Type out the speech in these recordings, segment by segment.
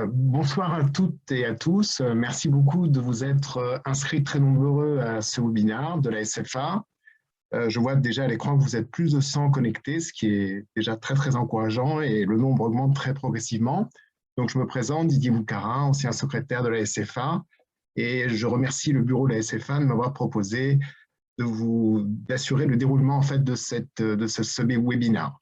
Bonsoir à toutes et à tous. Merci beaucoup de vous être inscrits très nombreux à ce webinaire de la SFA. Je vois déjà à l'écran que vous êtes plus de 100 connectés, ce qui est déjà très très encourageant et le nombre augmente très progressivement. Donc je me présente, Didier Boucara, ancien secrétaire de la SFA, et je remercie le bureau de la SFA de m'avoir proposé d'assurer le déroulement en fait de ce webinaire.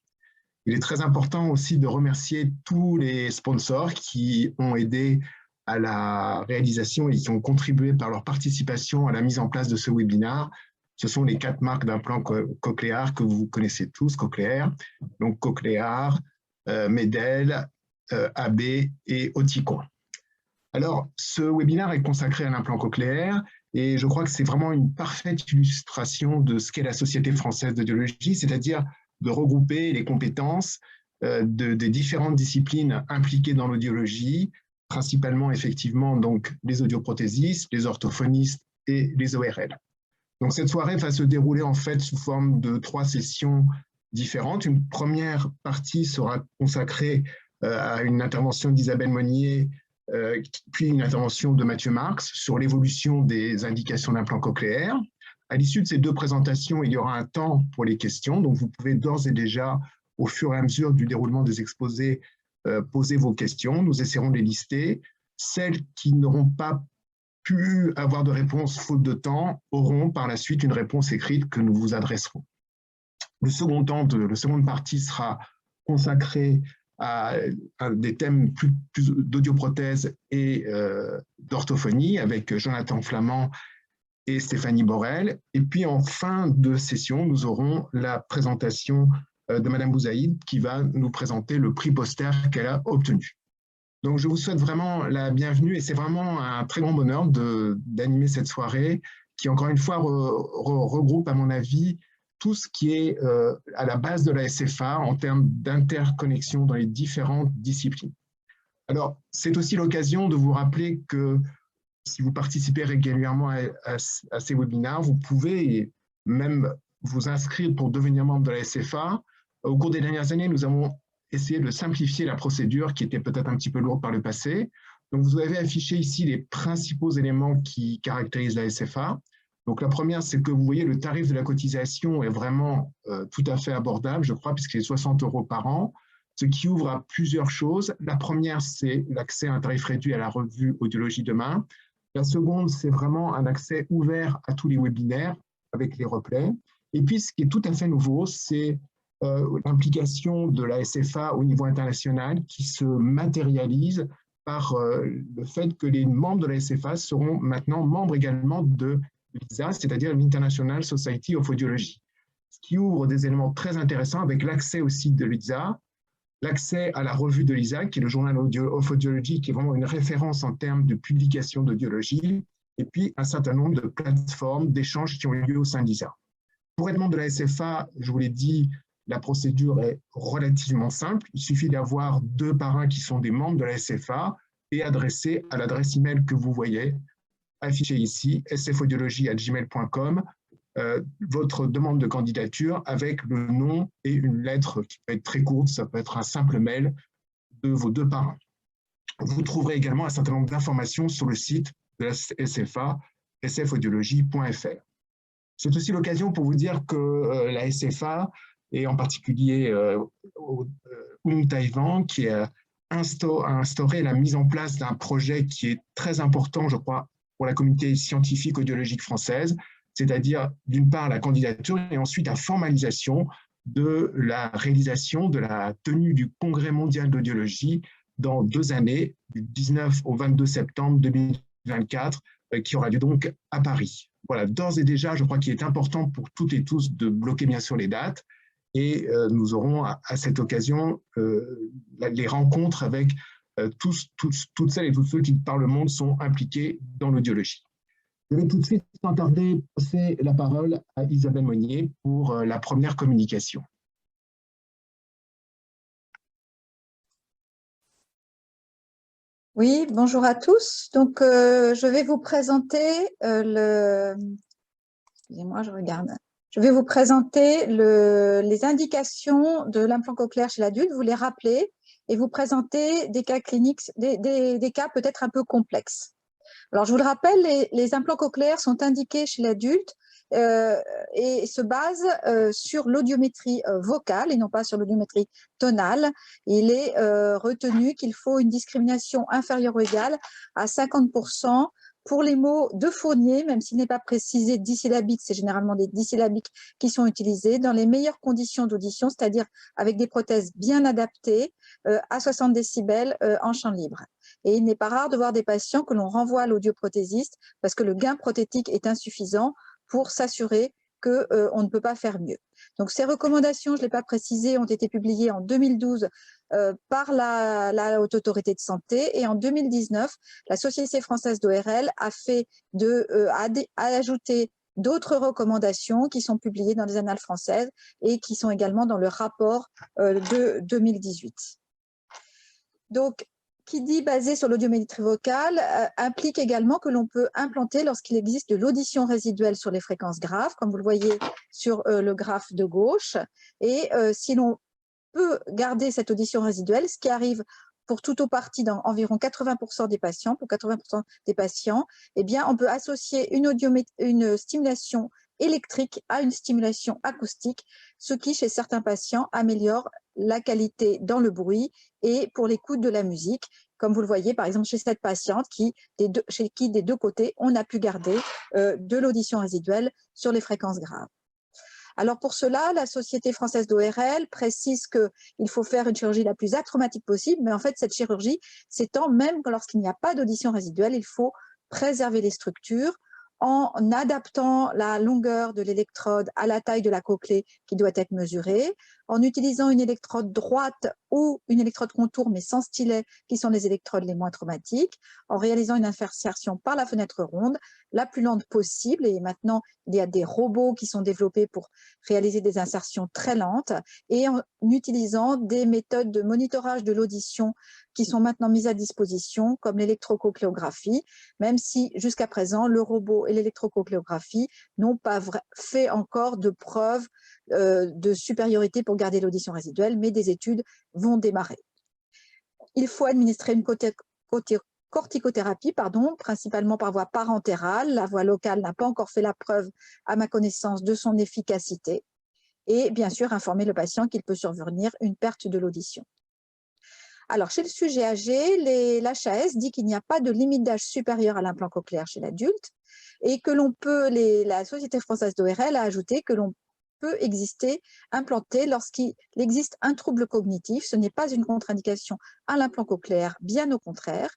Il est très important aussi de remercier tous les sponsors qui ont aidé à la réalisation et qui ont contribué par leur participation à la mise en place de ce webinaire. Ce sont les 4 marques d'implants cochléaires que vous connaissez tous, Cochleaire, donc Cochlear, Medel, AB et Oticon. Alors, ce webinaire est consacré à l'implant cochléaire et je crois que c'est vraiment une parfaite illustration de ce qu'est la Société française d'audiologie, c'est-à-dire de regrouper les compétences des différentes disciplines impliquées dans l'audiologie, principalement effectivement donc les audioprothésistes, les orthophonistes et les ORL. Donc cette soirée va se dérouler en fait sous forme de 3 sessions différentes. Une première partie sera consacrée à une intervention d'Isabelle Monnier, puis une intervention de Mathieu Marx sur l'évolution des indications d'implant cochléaire. À l'issue de ces 2 présentations, il y aura un temps pour les questions, donc vous pouvez d'ores et déjà, au fur et à mesure du déroulement des exposés, poser vos questions. Nous essaierons de les lister. Celles qui n'auront pas pu avoir de réponse faute de temps auront par la suite une réponse écrite que nous vous adresserons. La seconde partie sera consacrée à des thèmes plus d'audioprothèse et d'orthophonie avec Jonathan Flamand et Stéphanie Borel. Et puis en fin de session, nous aurons la présentation de Madame Bouzaïd qui va nous présenter le prix Poster qu'elle a obtenu. Donc je vous souhaite vraiment la bienvenue et c'est vraiment un très grand bonheur d'animer cette soirée qui encore une fois regroupe à mon avis tout ce qui est à la base de la SFA en termes d'interconnexion dans les différentes disciplines. Alors c'est aussi l'occasion de vous rappeler que si vous participez régulièrement à ces webinaires, vous pouvez même vous inscrire pour devenir membre de la SFA. Au cours des dernières années, nous avons essayé de simplifier la procédure qui était peut-être un petit peu lourde par le passé. Donc, vous avez affiché ici les principaux éléments qui caractérisent la SFA. Donc, la première, c'est que vous voyez le tarif de la cotisation est vraiment tout à fait abordable, je crois, puisqu'il est 60 € par an, ce qui ouvre à plusieurs choses. La première, c'est l'accès à un tarif réduit à la revue Audiologie Demain. La seconde, c'est vraiment un accès ouvert à tous les webinaires avec les replays. Et puis, ce qui est tout à fait nouveau, c'est l'implication de la SFA au niveau international qui se matérialise par le fait que les membres de la SFA seront maintenant membres également de l'ISA, c'est-à-dire l'International Society of Audiology, ce qui ouvre des éléments très intéressants avec l'accès au site de l'ISA, l'accès à la revue de l'ISA, qui est le Journal of Audiology, qui est vraiment une référence en termes de publication d'audiologie, et puis un certain nombre de plateformes d'échanges qui ont eu lieu au sein de l'ISA. Pour être membre de la SFA, je vous l'ai dit, la procédure est relativement simple. Il suffit d'avoir 2 parrains qui sont des membres de la SFA et adresser à l'adresse email que vous voyez affichée ici, sfaudiologie@gmail.com, votre demande de candidature avec le nom et une lettre qui peut être très courte, ça peut être un simple mail de vos 2 parrains. Vous trouverez également un certain nombre d'informations sur le site de la SFA, sfaudiologie.fr. C'est aussi l'occasion pour vous dire que la SFA, et en particulier Taïwan, qui a instauré la mise en place d'un projet qui est très important, je crois, pour la communauté scientifique audiologique française, c'est-à-dire d'une part la candidature et ensuite la formalisation de la réalisation de la tenue du Congrès mondial d'audiologie dans 2 années, du 19 au 22 septembre 2024, qui aura lieu donc à Paris. Voilà, d'ores et déjà, je crois qu'il est important pour toutes et tous de bloquer bien sûr les dates et nous aurons à cette occasion les rencontres avec toutes celles et tous ceux qui par le monde sont impliqués dans l'audiologie. Je vais tout de suite, sans tarder, passer la parole à Isabelle Monnier pour la première communication. Oui, bonjour à tous. Donc, je vais vous présenter Excusez-moi, je regarde. Je vais vous présenter les indications de l'implant cochléaire chez l'adulte, vous les rappeler et vous présenter des cas cliniques, des cas peut-être un peu complexes. Alors, je vous le rappelle, les implants cochléaires sont indiqués chez l'adulte et se basent sur l'audiométrie vocale et non pas sur l'audiométrie tonale. Il est retenu qu'il faut une discrimination inférieure ou égale à 50% pour les mots de Fournier, même s'il n'est pas précisé disyllabique, c'est généralement des disyllabiques qui sont utilisés dans les meilleures conditions d'audition, c'est-à-dire avec des prothèses bien adaptées à 60 décibels en champ libre. Et il n'est pas rare de voir des patients que l'on renvoie à l'audioprothésiste parce que le gain prothétique est insuffisant pour s'assurer qu'on ne peut pas faire mieux. Donc ces recommandations, je ne l'ai pas précisé, ont été publiées en 2012 par la Haute Autorité de Santé et en 2019, la Société française d'ORL a ajouté d'autres recommandations qui sont publiées dans les annales françaises et qui sont également dans le rapport de 2018. Donc, qui dit basé sur l'audiométrie vocale implique également que l'on peut implanter lorsqu'il existe de l'audition résiduelle sur les fréquences graves, comme vous le voyez sur le graphe de gauche. Et si l'on peut garder cette audition résiduelle, ce qui arrive pour tout ou partie dans environ 80% des patients, pour 80% des patients, eh bien, on peut associer une stimulation électrique à une stimulation acoustique, ce qui, chez certains patients, améliore la qualité dans le bruit et pour l'écoute de la musique, comme vous le voyez par exemple chez cette patiente chez qui des deux côtés, on a pu garder de l'audition résiduelle sur les fréquences graves. Alors pour cela, la Société française d'ORL précise qu'il faut faire une chirurgie la plus atraumatique possible, mais en fait cette chirurgie s'étend même lorsqu'il n'y a pas d'audition résiduelle, il faut préserver les structures en adaptant la longueur de l'électrode à la taille de la cochlée qui doit être mesurée, en utilisant une électrode droite ou une électrode contour mais sans stylet, qui sont les électrodes les moins traumatiques, en réalisant une insertion par la fenêtre ronde, la plus lente possible. Et maintenant, il y a des robots qui sont développés pour réaliser des insertions très lentes, et en utilisant des méthodes de monitorage de l'audition qui sont maintenant mises à disposition, comme l'électrocochléographie, même si jusqu'à présent, le robot et l'électrocochléographie n'ont pas fait encore de preuves de supériorité pour garder l'audition résiduelle, mais des études vont démarrer. Il faut administrer une corticothérapie, principalement par voie parentérale. La voie locale n'a pas encore fait la preuve, à ma connaissance, de son efficacité. Et bien sûr, informer le patient qu'il peut survenir une perte de l'audition. Alors, chez le sujet âgé, l'HAS dit qu'il n'y a pas de limite d'âge supérieure à l'implant cochléaire chez l'adulte et que la Société française d'ORL a ajouté que l'on peut implanter lorsqu'il existe un trouble cognitif. Ce n'est pas une contre-indication à l'implant cochléaire, bien au contraire.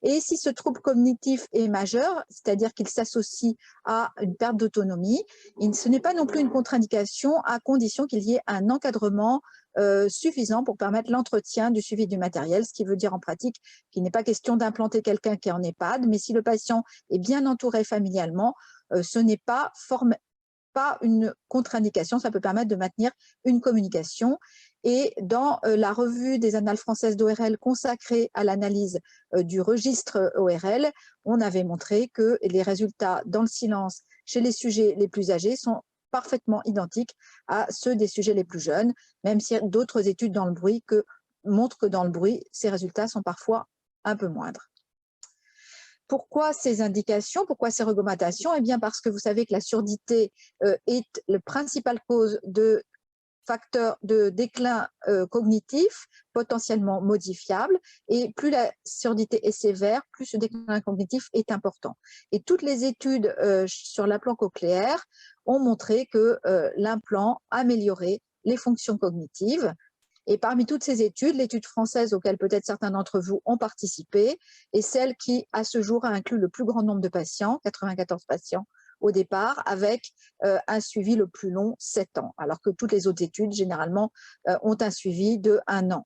Et si ce trouble cognitif est majeur, c'est-à-dire qu'il s'associe à une perte d'autonomie, ce n'est pas non plus une contre-indication à condition qu'il y ait un encadrement suffisant pour permettre l'entretien du suivi du matériel, ce qui veut dire en pratique qu'il n'est pas question d'implanter quelqu'un qui est en EHPAD, mais si le patient est bien entouré familialement, ce n'est pas une contre-indication, ça peut permettre de maintenir une communication. Et dans la revue des annales françaises d'ORL consacrée à l'analyse du registre ORL, on avait montré que les résultats dans le silence chez les sujets les plus âgés sont parfaitement identiques à ceux des sujets les plus jeunes, même si d'autres études dans le bruit montrent que dans le bruit, ces résultats sont parfois un peu moindres. Pourquoi ces indications? Pourquoi ces recommandations? Eh bien parce que vous savez que la surdité est la principale cause de facteurs de déclin cognitif potentiellement modifiable, et plus la surdité est sévère, plus ce déclin cognitif est important. Et toutes les études sur l'implant cochléaire ont montré que l'implant améliorait les fonctions cognitives. Et parmi toutes ces études, l'étude française auquel peut-être certains d'entre vous ont participé est celle qui, à ce jour, a inclus le plus grand nombre de patients, 94 patients au départ, avec un suivi le plus long, 7 ans, alors que toutes les autres études, généralement, ont un suivi de 1 an.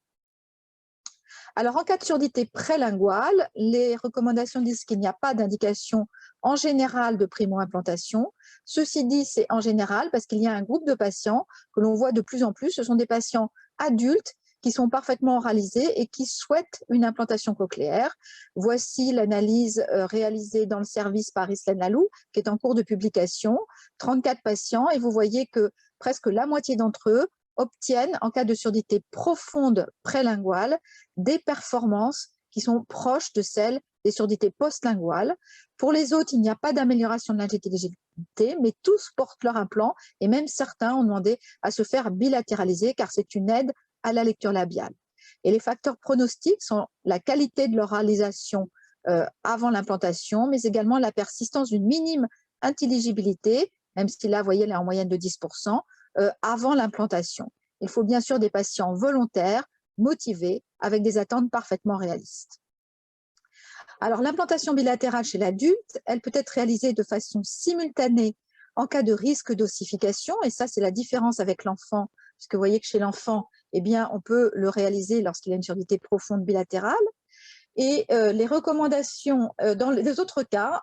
Alors, en cas de surdité prélinguale, les recommandations disent qu'il n'y a pas d'indication en général de primo-implantation. Ceci dit, c'est en général parce qu'il y a un groupe de patients que l'on voit de plus en plus. Ce sont des patients adultes qui sont parfaitement oralisés et qui souhaitent une implantation cochléaire. Voici l'analyse réalisée dans le service par Islaine Lalou, qui est en cours de publication. 34 patients, et vous voyez que presque la moitié d'entre eux obtiennent, en cas de surdité profonde prélinguale, des performances qui sont proches de celles des surdités postlinguales. Pour les autres, il n'y a pas d'amélioration de l'intelligibilité, mais tous portent leur implant, et même certains ont demandé à se faire bilatéraliser, car c'est une aide à la lecture labiale. Et les facteurs pronostiques sont la qualité de l'oralisation avant l'implantation, mais également la persistance d'une minime intelligibilité, même si là, vous voyez, elle est en moyenne de 10%, avant l'implantation. Il faut bien sûr des patients volontaires, motivés, avec des attentes parfaitement réalistes. Alors, l'implantation bilatérale chez l'adulte, elle peut être réalisée de façon simultanée en cas de risque d'ossification, et ça, c'est la différence avec l'enfant, puisque vous voyez que chez l'enfant, eh bien, on peut le réaliser lorsqu'il y a une surdité profonde bilatérale. Et les recommandations, dans les autres cas,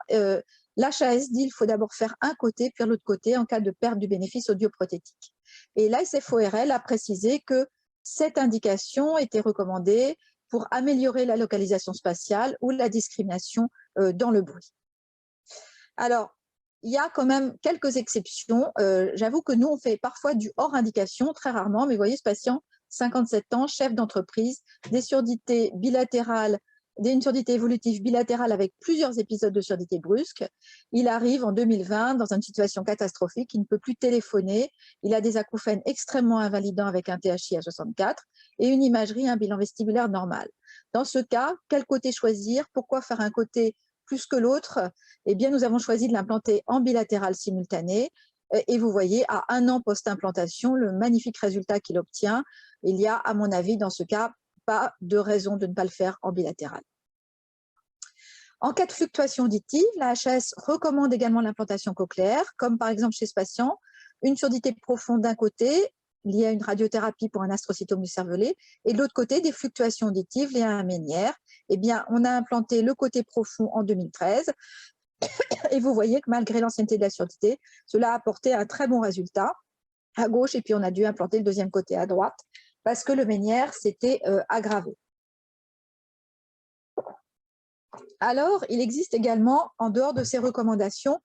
l'HAS dit qu'il faut d'abord faire un côté, puis l'autre côté, en cas de perte du bénéfice audioprothétique. Et l'ASFORL a précisé que cette indication était recommandée pour améliorer la localisation spatiale ou la discrimination dans le bruit. Alors, il y a quand même quelques exceptions. J'avoue que nous, on fait parfois du hors indication, très rarement, mais vous voyez ce patient, 57 ans, chef d'entreprise, des surdités bilatérales, une surdité évolutive bilatérale avec plusieurs épisodes de surdité brusque. Il arrive en 2020 dans une situation catastrophique, il ne peut plus téléphoner, il a des acouphènes extrêmement invalidants avec un THI à 64 et une imagerie, un bilan vestibulaire normal. Dans ce cas, quel côté choisir? Pourquoi faire un côté plus que l'autre? Eh bien, nous avons choisi de l'implanter en bilatéral simultané. Et vous voyez, à 1 an post-implantation, le magnifique résultat qu'il obtient. Il y a, à mon avis, dans ce cas, pas de raison de ne pas le faire en bilatéral. En cas de fluctuation auditive, la HAS recommande également l'implantation cochléaire, comme par exemple chez ce patient, une surdité profonde d'un côté, liée à une radiothérapie pour un astrocytome du cervelet, et de l'autre côté, des fluctuations auditives liées à un ménière. Eh bien, on a implanté le côté profond en 2013, et vous voyez que malgré l'ancienneté de la surdité, cela a apporté un très bon résultat à gauche, et puis on a dû implanter le deuxième côté à droite, parce que le ménière s'était aggravé. Alors, il existe également, en dehors de ces recommandations,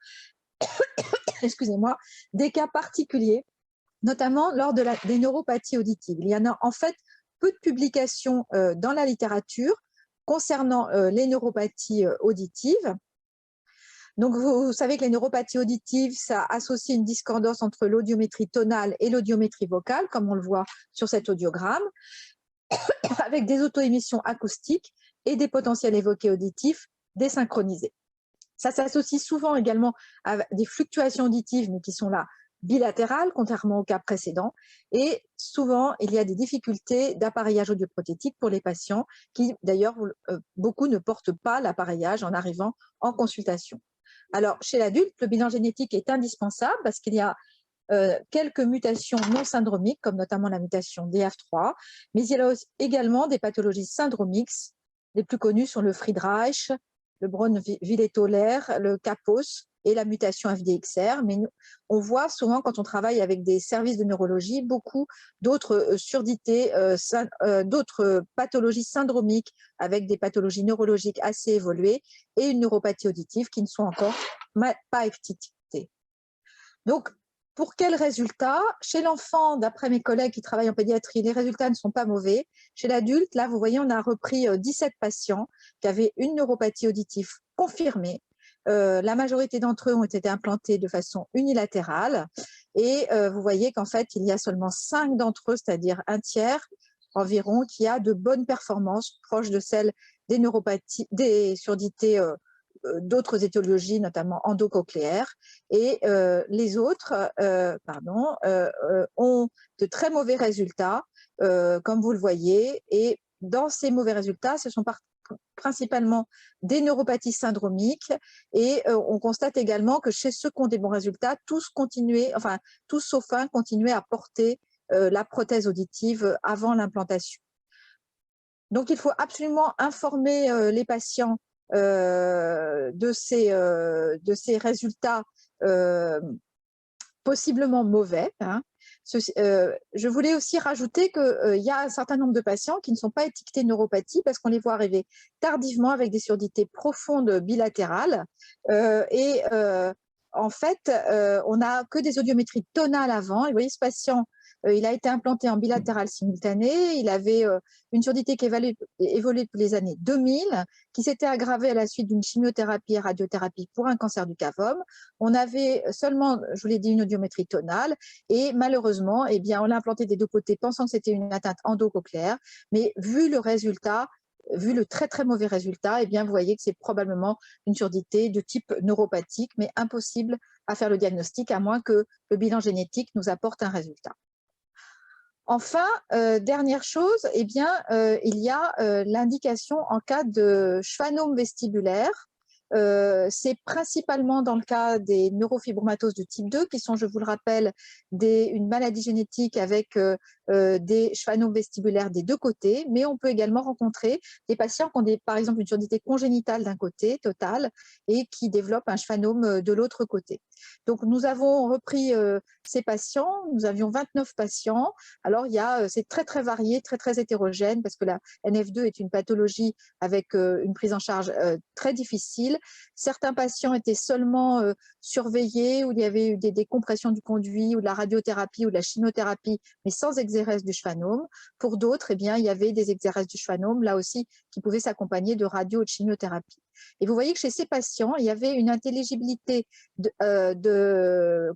excusez-moi, des cas particuliers, notamment lors des neuropathies auditives. Il y en a en fait peu de publications dans la littérature concernant les neuropathies auditives. Donc, vous savez que les neuropathies auditives, ça associe une discordance entre l'audiométrie tonale et l'audiométrie vocale, comme on le voit sur cet audiogramme, avec des auto-émissions acoustiques et des potentiels évoqués auditifs désynchronisés. Ça s'associe souvent également à des fluctuations auditives, mais qui sont là bilatérales, contrairement au cas précédent. Et souvent, il y a des difficultés d'appareillage audioprothétique pour les patients qui, d'ailleurs, beaucoup ne portent pas l'appareillage en arrivant en consultation. Alors, chez l'adulte, le bilan génétique est indispensable parce qu'il y a quelques mutations non syndromiques, comme notamment la mutation DF3, mais il y a également des pathologies syndromiques. Les plus connues sont le Friedreich, le Brown-Villet-Toller, le CAPOS et la mutation FDXR. Mais on voit souvent, quand on travaille avec des services de neurologie, beaucoup d'autres surdités, d'autres pathologies syndromiques avec des pathologies neurologiques assez évoluées et une neuropathie auditive qui ne sont encore pas étiquetées. Donc, pour quels résultats? Chez l'enfant, d'après mes collègues qui travaillent en pédiatrie, les résultats ne sont pas mauvais. Chez l'adulte, là, vous voyez, on a repris 17 patients qui avaient une neuropathie auditive confirmée. La majorité d'entre eux ont été implantés de façon unilatérale. Et vous voyez qu'en fait, il y a seulement 5 d'entre eux, c'est-à-dire un tiers environ, qui a de bonnes performances proches de celles des neuropathies, des surdités d'autres étiologies, notamment endocochléaires, et les autres ont de très mauvais résultats, comme vous le voyez, et dans ces mauvais résultats, ce sont principalement des neuropathies syndromiques, et on constate également que chez ceux qui ont des bons résultats, tous sauf un continuaient à porter la prothèse auditive avant l'implantation. Donc, il faut absolument informer les patients de ces résultats possiblement mauvais. Je voulais aussi rajouter qu'il y a un certain nombre de patients qui ne sont pas étiquetés neuropathie parce qu'on les voit arriver tardivement avec des surdités profondes bilatérales. En fait, on n'a que des audiométries tonales avant. Et vous voyez, ce patient, il a été implanté en bilatéral simultané. Il avait une surdité qui évoluait depuis les années 2000, qui s'était aggravée à la suite d'une chimiothérapie et radiothérapie pour un cancer du cavum. On avait seulement, je vous l'ai dit, une audiométrie tonale. Et malheureusement, eh bien, on l'a implanté des deux côtés pensant que c'était une atteinte endocochléaire. Mais vu le résultat, vu le très très mauvais résultat, eh bien, vous voyez que c'est probablement une surdité de type neuropathique, mais impossible à faire le diagnostic à moins que le bilan génétique nous apporte un résultat. Enfin, dernière chose, eh bien, il y a l'indication en cas de schwannome vestibulaire. C'est principalement dans le cas des neurofibromatoses de type 2, qui sont, je vous le rappelle, une maladie génétique avec des schwannomes vestibulaires des deux côtés, mais on peut également rencontrer des patients qui ont par exemple une surdité congénitale d'un côté, totale, et qui développent un schwannome de l'autre côté. Donc, nous avons repris ces patients, nous avions 29 patients. Alors, c'est très, très varié, très, très hétérogène, parce que la NF2 est une pathologie avec une prise en charge très difficile. Certains patients étaient seulement surveillés, où il y avait eu des compressions du conduit, ou de la radiothérapie, ou de la chimiothérapie, mais sans exérèse du schwannome. Pour d'autres, eh bien, il y avait des exérèses du schwannome, là aussi, qui pouvaient s'accompagner de radio ou de chimiothérapie. Et vous voyez que chez ces patients, il y avait une intelligibilité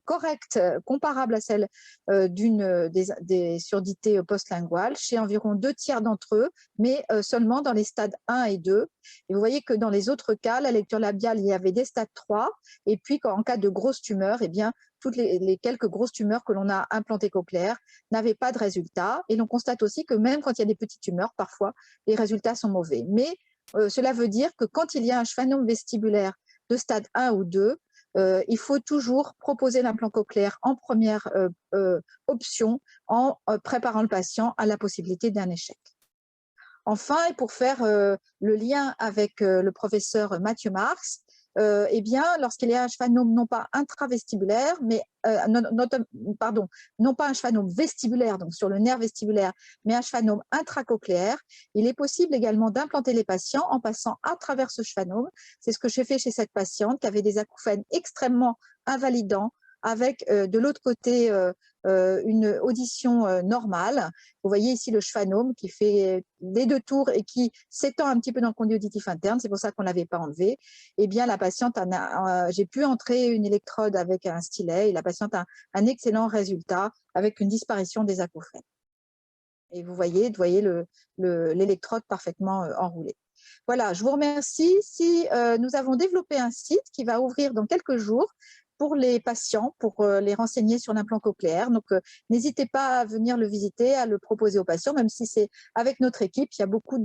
correcte, comparable à celle des surdités postlinguales, chez environ 2/3 d'entre eux, mais seulement dans les stades 1 et 2. Et vous voyez que dans les autres cas, la lecture labiale, il y avait des stades 3, et puis en cas de grosses tumeurs, eh bien, toutes les quelques grosses tumeurs que l'on a implantées cochléaires n'avaient pas de résultat. Et l'on constate aussi que même quand il y a des petites tumeurs, parfois, les résultats sont mauvais. Mais cela veut dire que quand il y a un schwannome vestibulaire de stade 1 ou 2, il faut toujours proposer l'implant cochléaire en première option en préparant le patient à la possibilité d'un échec. Enfin, et pour faire le lien avec le professeur Mathieu Marx, eh bien, lorsqu'il y a un schwannome non pas intravestibulaire, mais non pas un schwannome vestibulaire, donc sur le nerf vestibulaire, mais un schwannome intracochléaire, il est possible également d'implanter les patients en passant à travers ce schwannome. C'est ce que j'ai fait chez cette patiente qui avait des acouphènes extrêmement invalidants, avec de l'autre côté une audition normale. Vous voyez ici le schwannome qui fait les deux tours et qui s'étend un petit peu dans le conduit auditif interne, c'est pour ça qu'on ne l'avait pas enlevé. Eh bien, la patiente, j'ai pu entrer une électrode avec un stylet et la patiente a un excellent résultat avec une disparition des acouphènes. Et vous voyez l'électrode parfaitement enroulée. Voilà, je vous remercie. Nous avons développé un site qui va ouvrir dans quelques jours pour les patients, pour les renseigner sur l'implant cochléaire. Donc, n'hésitez pas à venir le visiter, à le proposer aux patients, même si c'est avec notre équipe, il y a beaucoup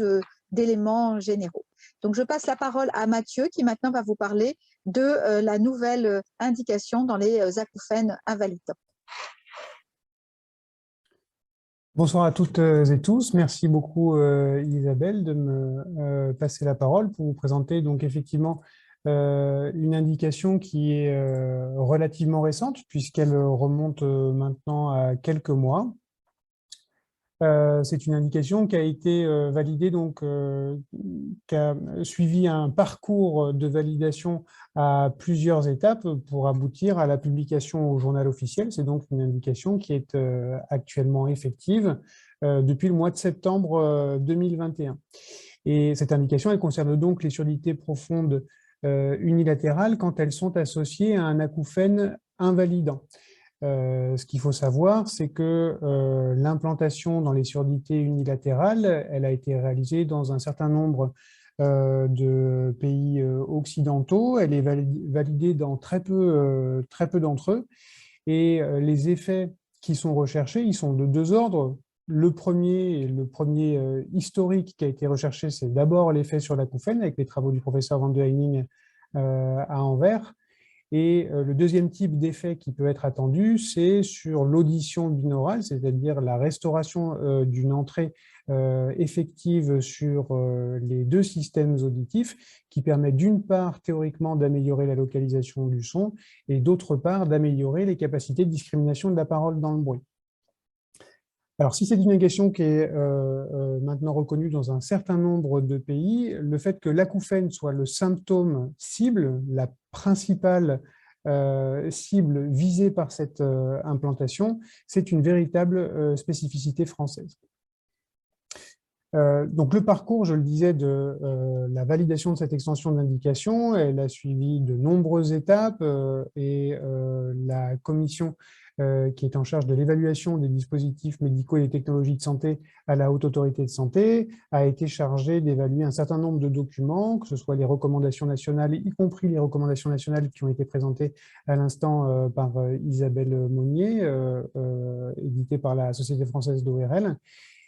d'éléments généraux. Donc, je passe la parole à Mathieu qui maintenant va vous parler de la nouvelle indication dans les acouphènes invalidants. Bonsoir à toutes et tous. Merci beaucoup Isabelle de me passer la parole pour vous présenter donc effectivement une indication qui est relativement récente puisqu'elle remonte maintenant à quelques mois. C'est une indication qui a été validée, donc qui a suivi un parcours de validation à plusieurs étapes pour aboutir à la publication au journal officiel. C'est donc une indication qui est actuellement effective depuis le mois de septembre 2021. Et cette indication, elle concerne donc les surdités profondes unilatérales quand elles sont associées à un acouphène invalidant. Ce qu'il faut savoir, c'est que l'implantation dans les surdités unilatérales, elle a été réalisée dans un certain nombre de pays occidentaux. Elle est validée dans très peu d'entre eux. Et les effets qui sont recherchés, ils sont de deux ordres. Le premier historique qui a été recherché, c'est d'abord l'effet sur l'acouphène, avec les travaux du professeur Van de Heining à Anvers. Et le deuxième type d'effet qui peut être attendu, c'est sur l'audition binaurale, c'est-à-dire la restauration d'une entrée effective sur les deux systèmes auditifs, qui permet d'une part, théoriquement, d'améliorer la localisation du son, et d'autre part, d'améliorer les capacités de discrimination de la parole dans le bruit. Alors, si c'est une indication qui est maintenant reconnue dans un certain nombre de pays, le fait que l'acouphène soit le symptôme cible, la principale cible visée par cette implantation, c'est une véritable spécificité française. Donc, le parcours, je le disais, de la validation de cette extension d'indication, elle a suivi de nombreuses étapes et la commission qui est en charge de l'évaluation des dispositifs médicaux et des technologies de santé à la Haute Autorité de Santé a été chargée d'évaluer un certain nombre de documents, que ce soit les recommandations nationales, y compris les recommandations nationales qui ont été présentées à l'instant par Isabelle Monnier, éditées par la Société française d'ORL,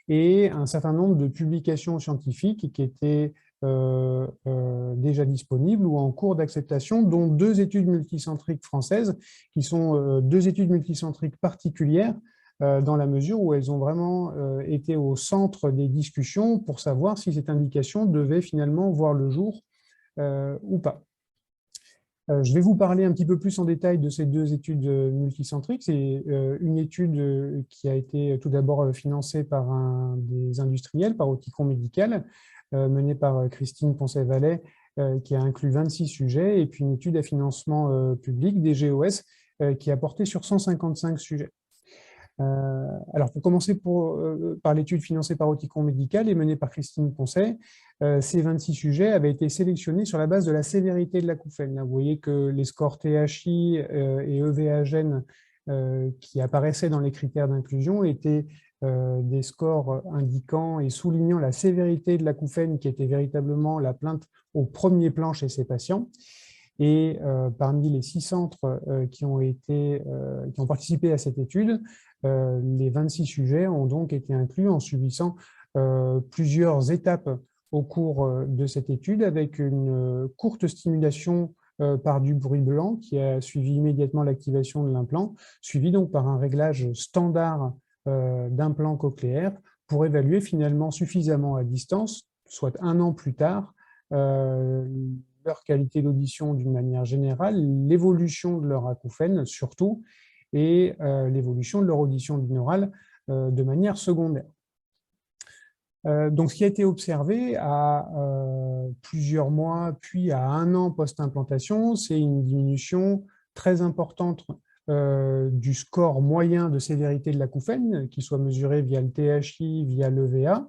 et un certain nombre de publications scientifiques qui étaient déjà disponibles ou en cours d'acceptation, dont 2 études multicentriques françaises, qui sont 2 études multicentriques particulières, dans la mesure où elles ont vraiment été au centre des discussions pour savoir si cette indication devait finalement voir le jour ou pas. Je vais vous parler un petit peu plus en détail de ces 2 études multicentriques. C'est une étude qui a été tout d'abord financée par des industriels, par Oticon Médical, menée par Christine Poncet-Vallet, qui a inclus 26 sujets, et puis une étude à financement public, des GOS, qui a porté sur 155 sujets. Alors, pour commencer par l'étude financée par Oticon Médical et menée par Christine Poncet, ces 26 sujets avaient été sélectionnés sur la base de la sévérité de l'acouphène. Là, vous voyez que les scores THI et EVA-gène qui apparaissaient dans les critères d'inclusion étaient des scores indiquant et soulignant la sévérité de l'acouphène, qui était véritablement la plainte au premier plan chez ces patients. Et parmi les 6 centres qui ont participé à cette étude, les 26 sujets ont donc été inclus en subissant plusieurs étapes au cours de cette étude, avec une courte stimulation par du bruit blanc qui a suivi immédiatement l'activation de l'implant, suivi donc par un réglage standard d'implant cochléaire pour évaluer finalement suffisamment à distance, soit 1 an plus tard, leur qualité d'audition d'une manière générale, l'évolution de leur acouphène surtout, et l'évolution de leur audition binaurale de manière secondaire. Donc, ce qui a été observé à plusieurs mois, puis à 1 an post-implantation, c'est une diminution très importante du score moyen de sévérité de l'acouphène, qui soit mesuré via le THI, via l'EVA,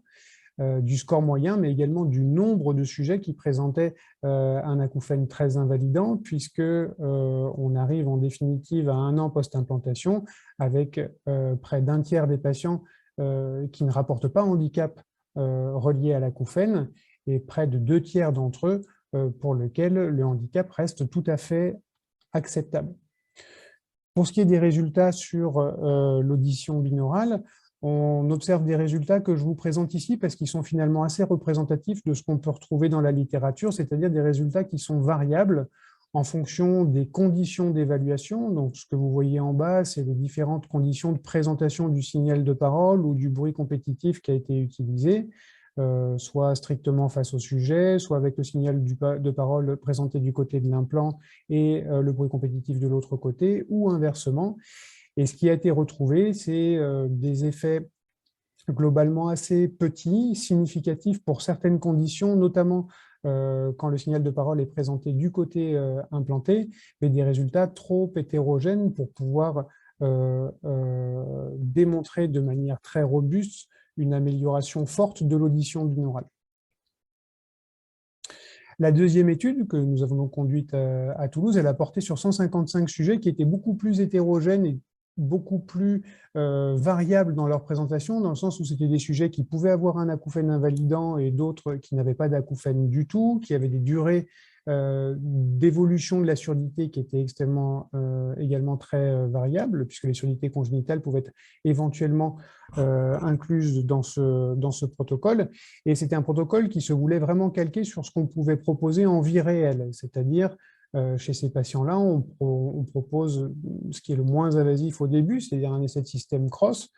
du score moyen, mais également du nombre de sujets qui présentaient un acouphène très invalidant, puisque on arrive en définitive à 1 an post-implantation avec près d'1 tiers des patients qui ne rapportent pas handicap relié à l'acouphène, et près de 2 tiers d'entre eux pour lesquels le handicap reste tout à fait acceptable. Pour ce qui est des résultats sur l'audition binaurale, on observe des résultats que je vous présente ici parce qu'ils sont finalement assez représentatifs de ce qu'on peut retrouver dans la littérature, c'est-à-dire des résultats qui sont variables en fonction des conditions d'évaluation. Donc, ce que vous voyez en bas, c'est les différentes conditions de présentation du signal de parole ou du bruit compétitif qui a été utilisé, soit strictement face au sujet, soit avec le signal de parole présenté du côté de l'implant et le bruit compétitif de l'autre côté, ou inversement. Et ce qui a été retrouvé, c'est des effets globalement assez petits, significatifs pour certaines conditions, notamment quand le signal de parole est présenté du côté implanté, mais des résultats trop hétérogènes pour pouvoir démontrer de manière très robuste une amélioration forte de l'audition binaurale. La deuxième étude que nous avons donc conduite à Toulouse, elle a porté sur 155 sujets qui étaient beaucoup plus hétérogènes et beaucoup plus variables dans leur présentation, dans le sens où c'était des sujets qui pouvaient avoir un acouphène invalidant et d'autres qui n'avaient pas d'acouphène du tout, qui avaient des durées d'évolution de la surdité qui étaient également très variables, puisque les surdités congénitales pouvaient être éventuellement incluses dans ce protocole. Et c'était un protocole qui se voulait vraiment calquer sur ce qu'on pouvait proposer en vie réelle, c'est-à-dire chez ces patients-là, on propose ce qui est le moins invasif au début, c'est-à-dire un essai de système cross.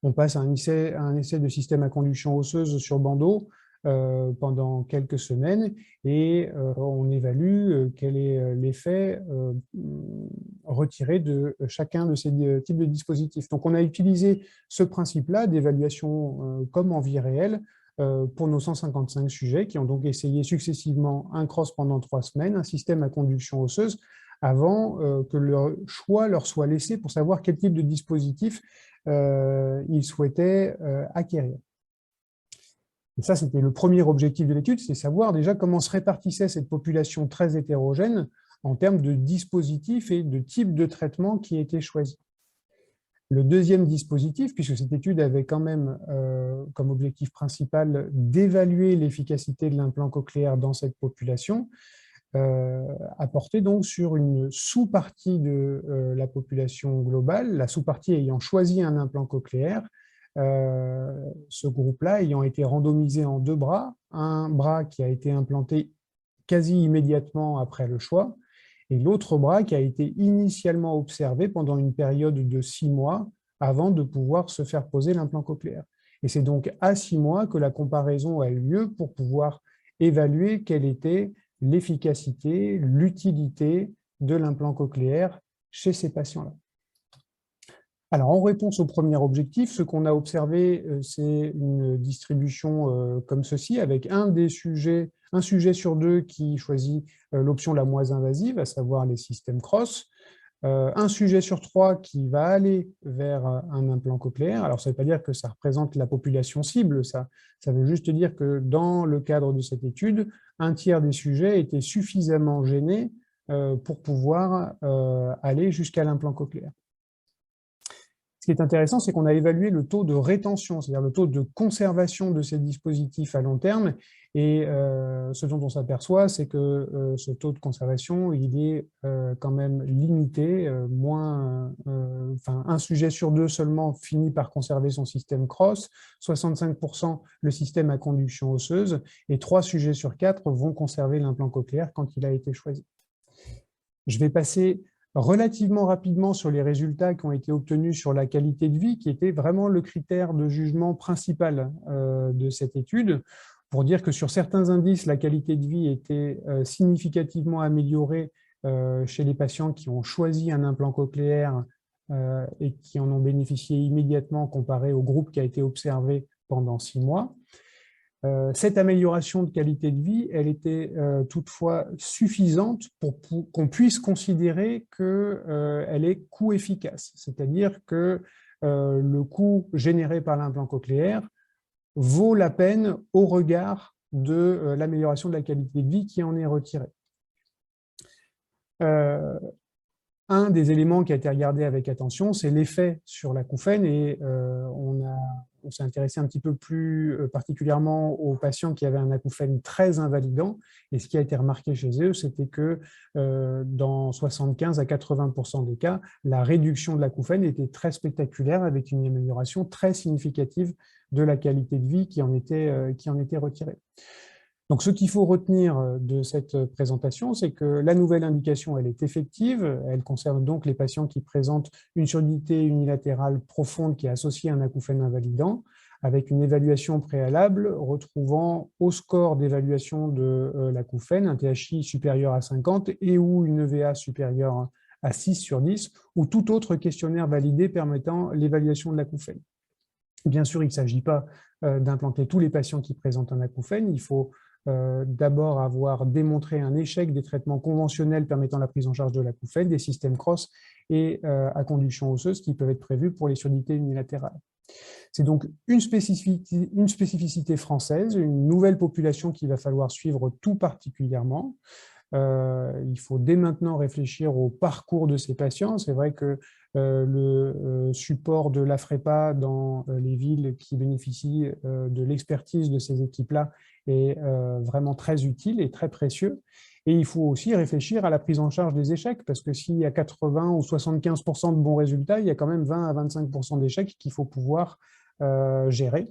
On passe à un essai de système à conduction osseuse sur bandeau pendant quelques semaines et on évalue quel est l'effet retiré de chacun de ces types de dispositifs. Donc, on a utilisé ce principe-là d'évaluation comme en vie réelle pour nos 155 sujets qui ont donc essayé successivement un cross pendant 3 semaines, un système à conduction osseuse, avant que le choix leur soit laissé pour savoir quel type de dispositif ils souhaitaient acquérir. Et ça, c'était le premier objectif de l'étude, c'est savoir déjà comment se répartissait cette population très hétérogène en termes de dispositifs et de types de traitements qui étaient choisis. Le deuxième dispositif, puisque cette étude avait quand même comme objectif principal d'évaluer l'efficacité de l'implant cochléaire dans cette population, a porté donc sur une sous-partie de la population globale, la sous-partie ayant choisi un implant cochléaire, ce groupe-là ayant été randomisé en 2 bras, un bras qui a été implanté quasi immédiatement après le choix, et l'autre bras qui a été initialement observé pendant une période de 6 mois avant de pouvoir se faire poser l'implant cochléaire. Et c'est donc à 6 mois que la comparaison a eu lieu pour pouvoir évaluer quelle était l'efficacité, l'utilité de l'implant cochléaire chez ces patients-là. Alors, en réponse au premier objectif, ce qu'on a observé, c'est une distribution comme ceci, avec un sujet sur 2 qui choisit l'option la moins invasive, à savoir les systèmes cross, un sujet sur 3 qui va aller vers un implant cochléaire. Alors, ça ne veut pas dire que ça représente la population cible, ça veut juste dire que dans le cadre de cette étude, un tiers des sujets étaient suffisamment gênés pour pouvoir aller jusqu'à l'implant cochléaire. Ce qui est intéressant, c'est qu'on a évalué le taux de rétention, c'est-à-dire le taux de conservation de ces dispositifs à long terme. Et ce dont on s'aperçoit, c'est que ce taux de conservation, il est quand même limité. Un sujet sur 2 seulement finit par conserver son système cross, 65% le système à conduction osseuse, et 3 sujets sur 4 vont conserver l'implant cochléaire quand il a été choisi. Je vais passer relativement rapidement sur les résultats qui ont été obtenus sur la qualité de vie, qui était vraiment le critère de jugement principal de cette étude, pour dire que sur certains indices, la qualité de vie était significativement améliorée chez les patients qui ont choisi un implant cochléaire et qui en ont bénéficié immédiatement comparé au groupe qui a été observé pendant 6 mois. Cette amélioration de qualité de vie, elle était toutefois suffisante pour qu'on puisse considérer qu'elle est coût efficace, c'est-à-dire que le coût généré par l'implant cochléaire vaut la peine au regard de l'amélioration de la qualité de vie qui en est retirée. Un des éléments qui a été regardé avec attention, c'est l'effet sur l'acouphène, et on s'est intéressé un petit peu plus particulièrement aux patients qui avaient un acouphène très invalidant, et ce qui a été remarqué chez eux, c'était que dans 75 à 80% des cas, la réduction de l'acouphène était très spectaculaire, avec une amélioration très significative de la qualité de vie qui en était retirée. Donc, ce qu'il faut retenir de cette présentation, c'est que la nouvelle indication, elle est effective. Elle concerne donc les patients qui présentent une surdité unilatérale profonde qui est associée à un acouphène invalidant, avec une évaluation préalable retrouvant au score d'évaluation de l'acouphène un THI supérieur à 50 et ou une EVA supérieure à 6 sur 10, ou tout autre questionnaire validé permettant l'évaluation de l'acouphène. Bien sûr, il ne s'agit pas d'implanter tous les patients qui présentent un acouphène. Il faut d'abord avoir démontré un échec des traitements conventionnels permettant la prise en charge de l'acouphène, des systèmes cross et à conduction osseuse qui peuvent être prévus pour les surdités unilatérales. C'est donc une spécificité française, une nouvelle population qu'il va falloir suivre tout particulièrement. Il faut dès maintenant réfléchir au parcours de ces patients. C'est vrai que le support de l'AFREPA dans les villes qui bénéficient de l'expertise de ces équipes-là est vraiment très utile et très précieux. Et il faut aussi réfléchir à la prise en charge des échecs, parce que s'il y a 80 ou 75% de bons résultats, il y a quand même 20 à 25% d'échecs qu'il faut pouvoir gérer.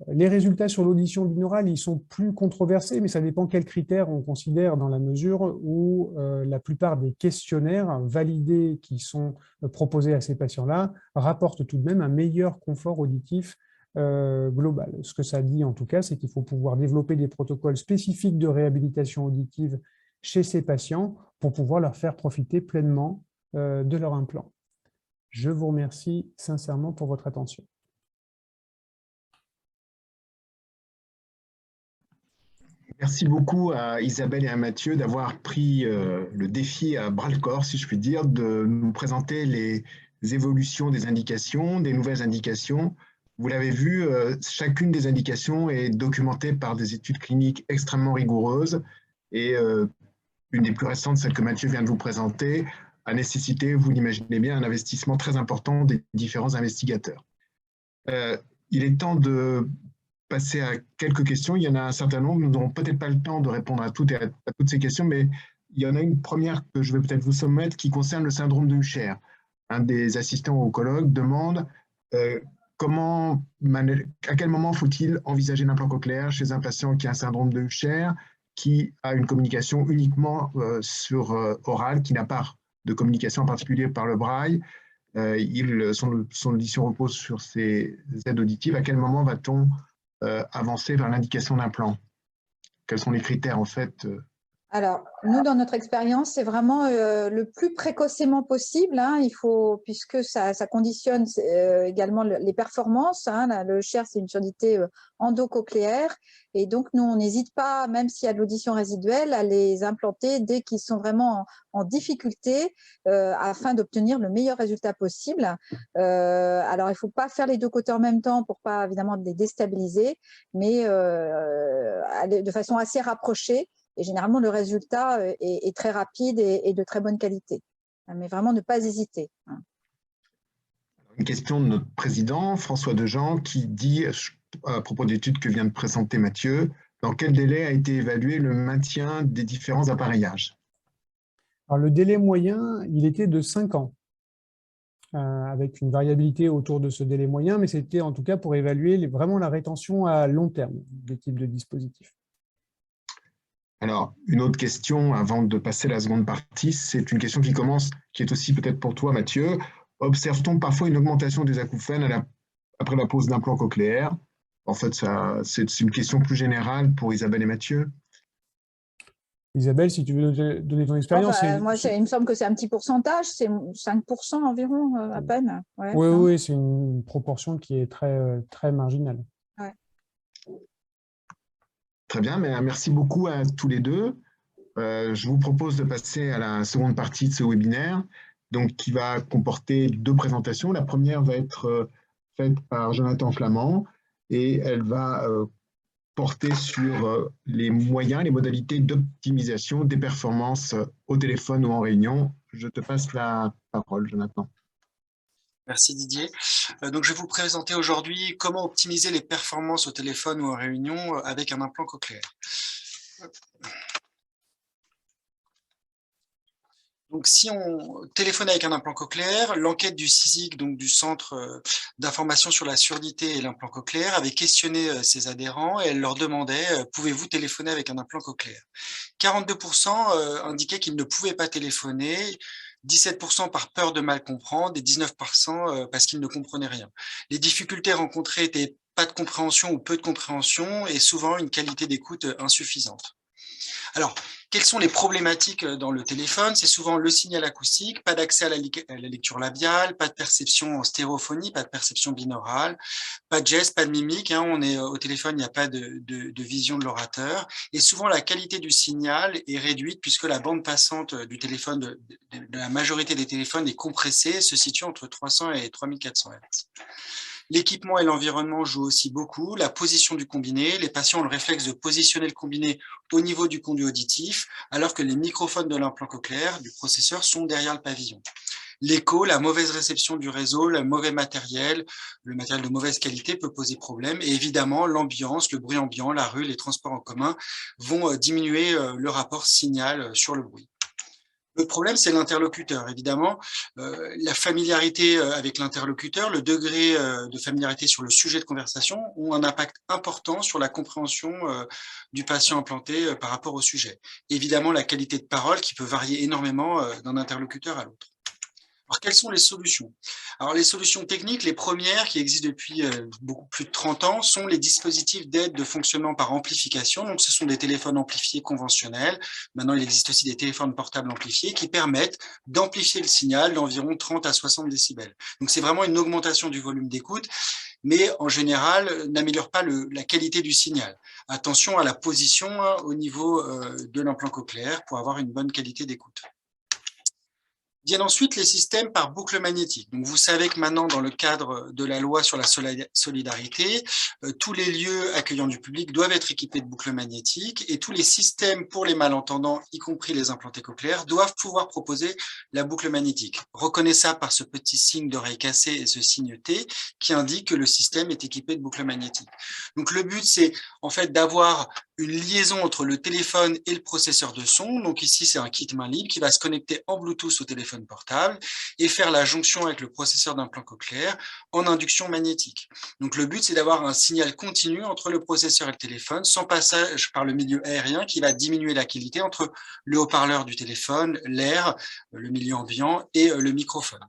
Les résultats sur l'audition binaurale, ils sont plus controversés, mais ça dépend quels critères on considère, dans la mesure où la plupart des questionnaires validés qui sont proposés à ces patients-là rapportent tout de même un meilleur confort auditif globale. Ce que ça dit en tout cas, c'est qu'il faut pouvoir développer des protocoles spécifiques de réhabilitation auditive chez ces patients pour pouvoir leur faire profiter pleinement de leur implant. Je vous remercie sincèrement pour votre attention. Merci beaucoup à Isabelle et à Mathieu d'avoir pris le défi à bras-le-corps, si je puis dire, de nous présenter les évolutions des indications, des nouvelles indications. Vous l'avez vu, chacune des indications est documentée par des études cliniques extrêmement rigoureuses et une des plus récentes, celle que Mathieu vient de vous présenter, a nécessité, vous l'imaginez bien, un investissement très important des différents investigateurs. Il est temps de passer à quelques questions. Il y en a un certain nombre. Nous n'aurons peut-être pas le temps de répondre à toutes ces questions, mais il y en a une première que je vais peut-être vous soumettre qui concerne le syndrome de Usher. Un des assistants oncologues demande à quel moment faut-il envisager l'implant cochléaire chez un patient qui a un syndrome de Usher, qui a une communication uniquement sur orale, qui n'a pas de communication en particulier par le braille. Son audition repose sur ses aides auditives. À quel moment va-t-on avancer vers l'indication d'implant? Quels sont les critères en fait? Alors, nous, dans notre expérience, c'est vraiment le plus précocement possible. Hein, il faut, puisque ça conditionne également les performances. Hein, le Usher, c'est une surdité endocochléaire. Et donc, nous, on n'hésite pas, même s'il y a de l'audition résiduelle, à les implanter dès qu'ils sont vraiment en difficulté afin d'obtenir le meilleur résultat possible. Alors, il ne faut pas faire les deux côtés en même temps pour pas, évidemment, les déstabiliser, mais de façon assez rapprochée. Et généralement, le résultat est très rapide et de très bonne qualité. Mais vraiment, ne pas hésiter. Une question de notre président, François Dejean, qui dit, à propos de l'étude que vient de présenter Mathieu, dans quel délai a été évalué le maintien des différents appareillages? Alors, le délai moyen, il était de 5 ans, avec une variabilité autour de ce délai moyen, mais c'était en tout cas pour évaluer vraiment la rétention à long terme des types de dispositifs. Alors, une autre question avant de passer à la seconde partie, c'est une question qui est aussi peut-être pour toi, Mathieu. Observe-t-on parfois une augmentation des acouphènes après la pose d'implant cochléaire? En fait, c'est une question plus générale pour Isabelle et Mathieu. Isabelle, si tu veux donner ton expérience. Moi, il me semble que c'est un petit pourcentage, c'est 5% environ, à peine. Ouais, oui, c'est une proportion qui est très, très marginale. Ouais. Très bien, mais merci beaucoup à tous les deux. Je vous propose de passer à la seconde partie de ce webinaire, donc qui va comporter 2 présentations. La première va être faite par Jonathan Flamand et elle va porter sur les moyens, les modalités d'optimisation des performances au téléphone ou en réunion. Je te passe la parole, Jonathan. Merci Didier. Donc je vais vous présenter aujourd'hui comment optimiser les performances au téléphone ou en réunion avec un implant cochléaire. Donc si on téléphone avec un implant cochléaire, l'enquête du CISIC, donc du Centre d'information sur la surdité et l'implant cochléaire, avait questionné ses adhérents et elle leur demandait « Pouvez-vous téléphoner avec un implant cochléaire ?» 42% indiquaient qu'ils ne pouvaient pas téléphoner, 17% par peur de mal comprendre et 19% parce qu'ils ne comprenaient rien. Les difficultés rencontrées étaient pas de compréhension ou peu de compréhension et souvent une qualité d'écoute insuffisante. Alors, quelles sont les problématiques dans le téléphone? C'est souvent le signal acoustique, pas d'accès à la lecture labiale, pas de perception en stéréophonie, pas de perception binaurale, pas de geste, pas de mimique. Hein, on est au téléphone, il n'y a pas de vision de l'orateur. Et souvent, la qualité du signal est réduite puisque la bande passante du téléphone, de la majorité des téléphones est compressée, se situe entre 300 et 3400 Hz. L'équipement et l'environnement jouent aussi beaucoup. La position du combiné, les patients ont le réflexe de positionner le combiné au niveau du conduit auditif, alors que les microphones de l'implant cochléaire, du processeur, sont derrière le pavillon. L'écho, la mauvaise réception du réseau, le mauvais matériel, le matériel de mauvaise qualité peut poser problème. Et évidemment, l'ambiance, le bruit ambiant, la rue, les transports en commun vont diminuer le rapport signal sur le bruit. Le problème, c'est l'interlocuteur, évidemment. La familiarité avec l'interlocuteur, le degré de familiarité sur le sujet de conversation ont un impact important sur la compréhension du patient implanté par rapport au sujet. Évidemment, la qualité de parole qui peut varier énormément d'un interlocuteur à l'autre. Alors, quelles sont les solutions? Alors, les solutions techniques, les premières qui existent depuis beaucoup plus de 30 ans, sont les dispositifs d'aide de fonctionnement par amplification. Donc, ce sont des téléphones amplifiés conventionnels. Maintenant, il existe aussi des téléphones portables amplifiés qui permettent d'amplifier le signal d'environ 30 à 60 décibels. Donc, c'est vraiment une augmentation du volume d'écoute, mais en général, n'améliore pas la qualité du signal. Attention à la position au niveau de l'implant cochléaire pour avoir une bonne qualité d'écoute. Viennent ensuite les systèmes par boucle magnétique. Donc, vous savez que maintenant, dans le cadre de la loi sur la solidarité, tous les lieux accueillant du public doivent être équipés de boucles magnétiques et tous les systèmes pour les malentendants, y compris les implantés cochléaires, doivent pouvoir proposer la boucle magnétique. Reconnaissable par ce petit signe d'oreille cassée et ce signe T qui indique que le système est équipé de boucles magnétiques. Donc, le but, c'est en fait d'avoir une liaison entre le téléphone et le processeur de son. Donc ici, c'est un kit main libre qui va se connecter en Bluetooth au téléphone portable et faire la jonction avec le processeur d'implant cochléaire en induction magnétique. Donc le but, c'est d'avoir un signal continu entre le processeur et le téléphone sans passage par le milieu aérien qui va diminuer la qualité entre le haut-parleur du téléphone, l'air, le milieu ambiant et le microphone.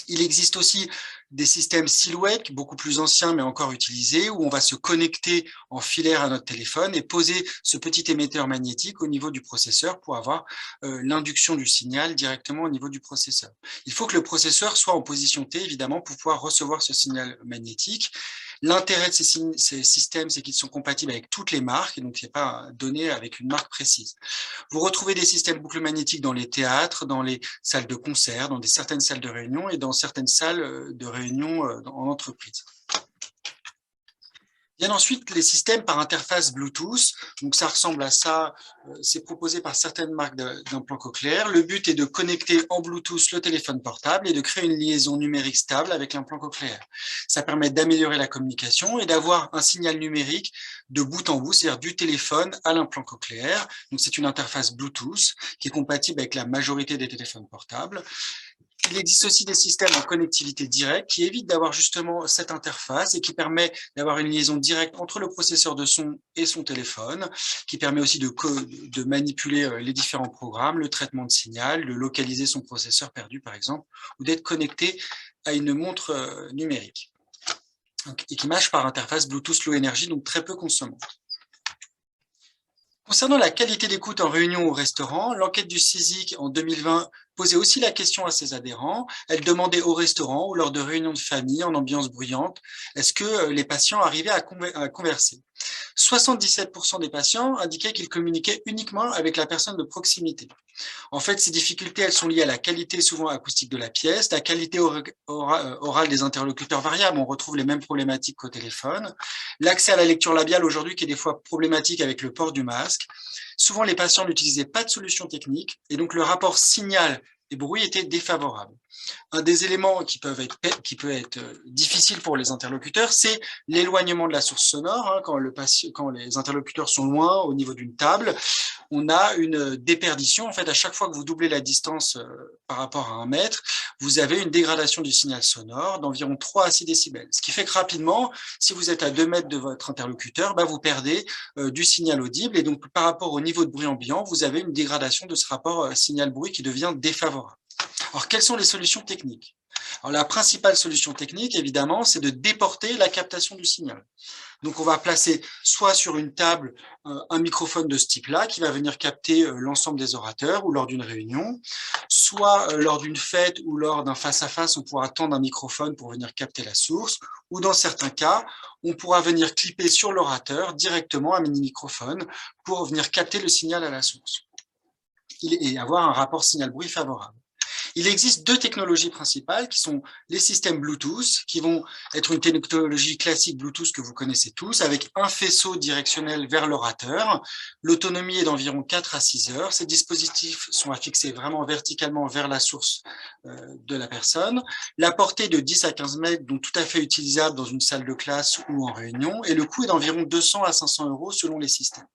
Il existe aussi des systèmes silhouettes, beaucoup plus anciens mais encore utilisés, où on va se connecter en filaire à notre téléphone et poser ce petit émetteur magnétique au niveau du processeur pour avoir l'induction du signal directement au niveau du processeur. Il faut que le processeur soit en position T, évidemment, pour pouvoir recevoir ce signal magnétique. L'intérêt de ces systèmes, c'est qu'ils sont compatibles avec toutes les marques, et donc ce n'est pas donné avec une marque précise. Vous retrouvez des systèmes boucles magnétiques dans les théâtres, dans les salles de concert, dans certaines salles de réunion et dans certaines salles de réunion en entreprise. Viennent ensuite les systèmes par interface Bluetooth. Donc ça ressemble à ça, c'est proposé par certaines marques d'implants cochléaires. Le but est de connecter en Bluetooth le téléphone portable et de créer une liaison numérique stable avec l'implant cochléaire. Ça permet d'améliorer la communication et d'avoir un signal numérique de bout en bout, c'est-à-dire du téléphone à l'implant cochléaire. Donc c'est une interface Bluetooth qui est compatible avec la majorité des téléphones portables. Il existe aussi des systèmes en connectivité directe qui évitent d'avoir justement cette interface et qui permet d'avoir une liaison directe entre le processeur de son et son téléphone, qui permet aussi de manipuler les différents programmes, le traitement de signal, de localiser son processeur perdu par exemple, ou d'être connecté à une montre numérique et qui marche par interface Bluetooth Low Energy, donc très peu consommante. Concernant la qualité d'écoute en réunion ou au restaurant, l'enquête du CISIC en 2020 posait aussi la question à ses adhérents. Elle demandait au restaurant ou lors de réunions de famille en ambiance bruyante, est-ce que les patients arrivaient à converser? 77% des patients indiquaient qu'ils communiquaient uniquement avec la personne de proximité. En fait, ces difficultés, elles sont liées à la qualité souvent acoustique de la pièce, la qualité orale des interlocuteurs variables, on retrouve les mêmes problématiques qu'au téléphone, l'accès à la lecture labiale aujourd'hui qui est des fois problématique avec le port du masque. Souvent, les patients n'utilisaient pas de solution technique et donc le rapport signal et bruit était défavorable. Un des éléments qui peut être difficile pour les interlocuteurs, c'est l'éloignement de la source sonore. Quand les interlocuteurs sont loin au niveau d'une table, on a une déperdition. En fait, à chaque fois que vous doublez la distance par rapport à 1 mètre, vous avez une dégradation du signal sonore d'environ 3 à 6 décibels. Ce qui fait que rapidement, si vous êtes à 2 mètres de votre interlocuteur, vous perdez du signal audible. Et donc, par rapport au niveau de bruit ambiant, vous avez une dégradation de ce rapport signal-bruit qui devient défavorable. Alors, quelles sont les solutions techniques? Alors, la principale solution technique, évidemment, c'est de déporter la captation du signal. Donc, on va placer soit sur une table un microphone de ce type-là qui va venir capter l'ensemble des orateurs ou lors d'une réunion, soit lors d'une fête ou lors d'un face-à-face, on pourra tendre un microphone pour venir capter la source, ou dans certains cas, on pourra venir clipper sur l'orateur directement un mini-microphone pour venir capter le signal à la source et avoir un rapport signal-bruit favorable. Il existe 2 technologies principales qui sont les systèmes Bluetooth, qui vont être une technologie classique Bluetooth que vous connaissez tous, avec un faisceau directionnel vers l'orateur. L'autonomie est d'environ 4 à 6 heures. Ces dispositifs sont affixés vraiment verticalement vers la source de la personne. La portée est de 10 à 15 mètres, donc tout à fait utilisable dans une salle de classe ou en réunion, et le coût est d'environ 200 à 500 € selon les systèmes.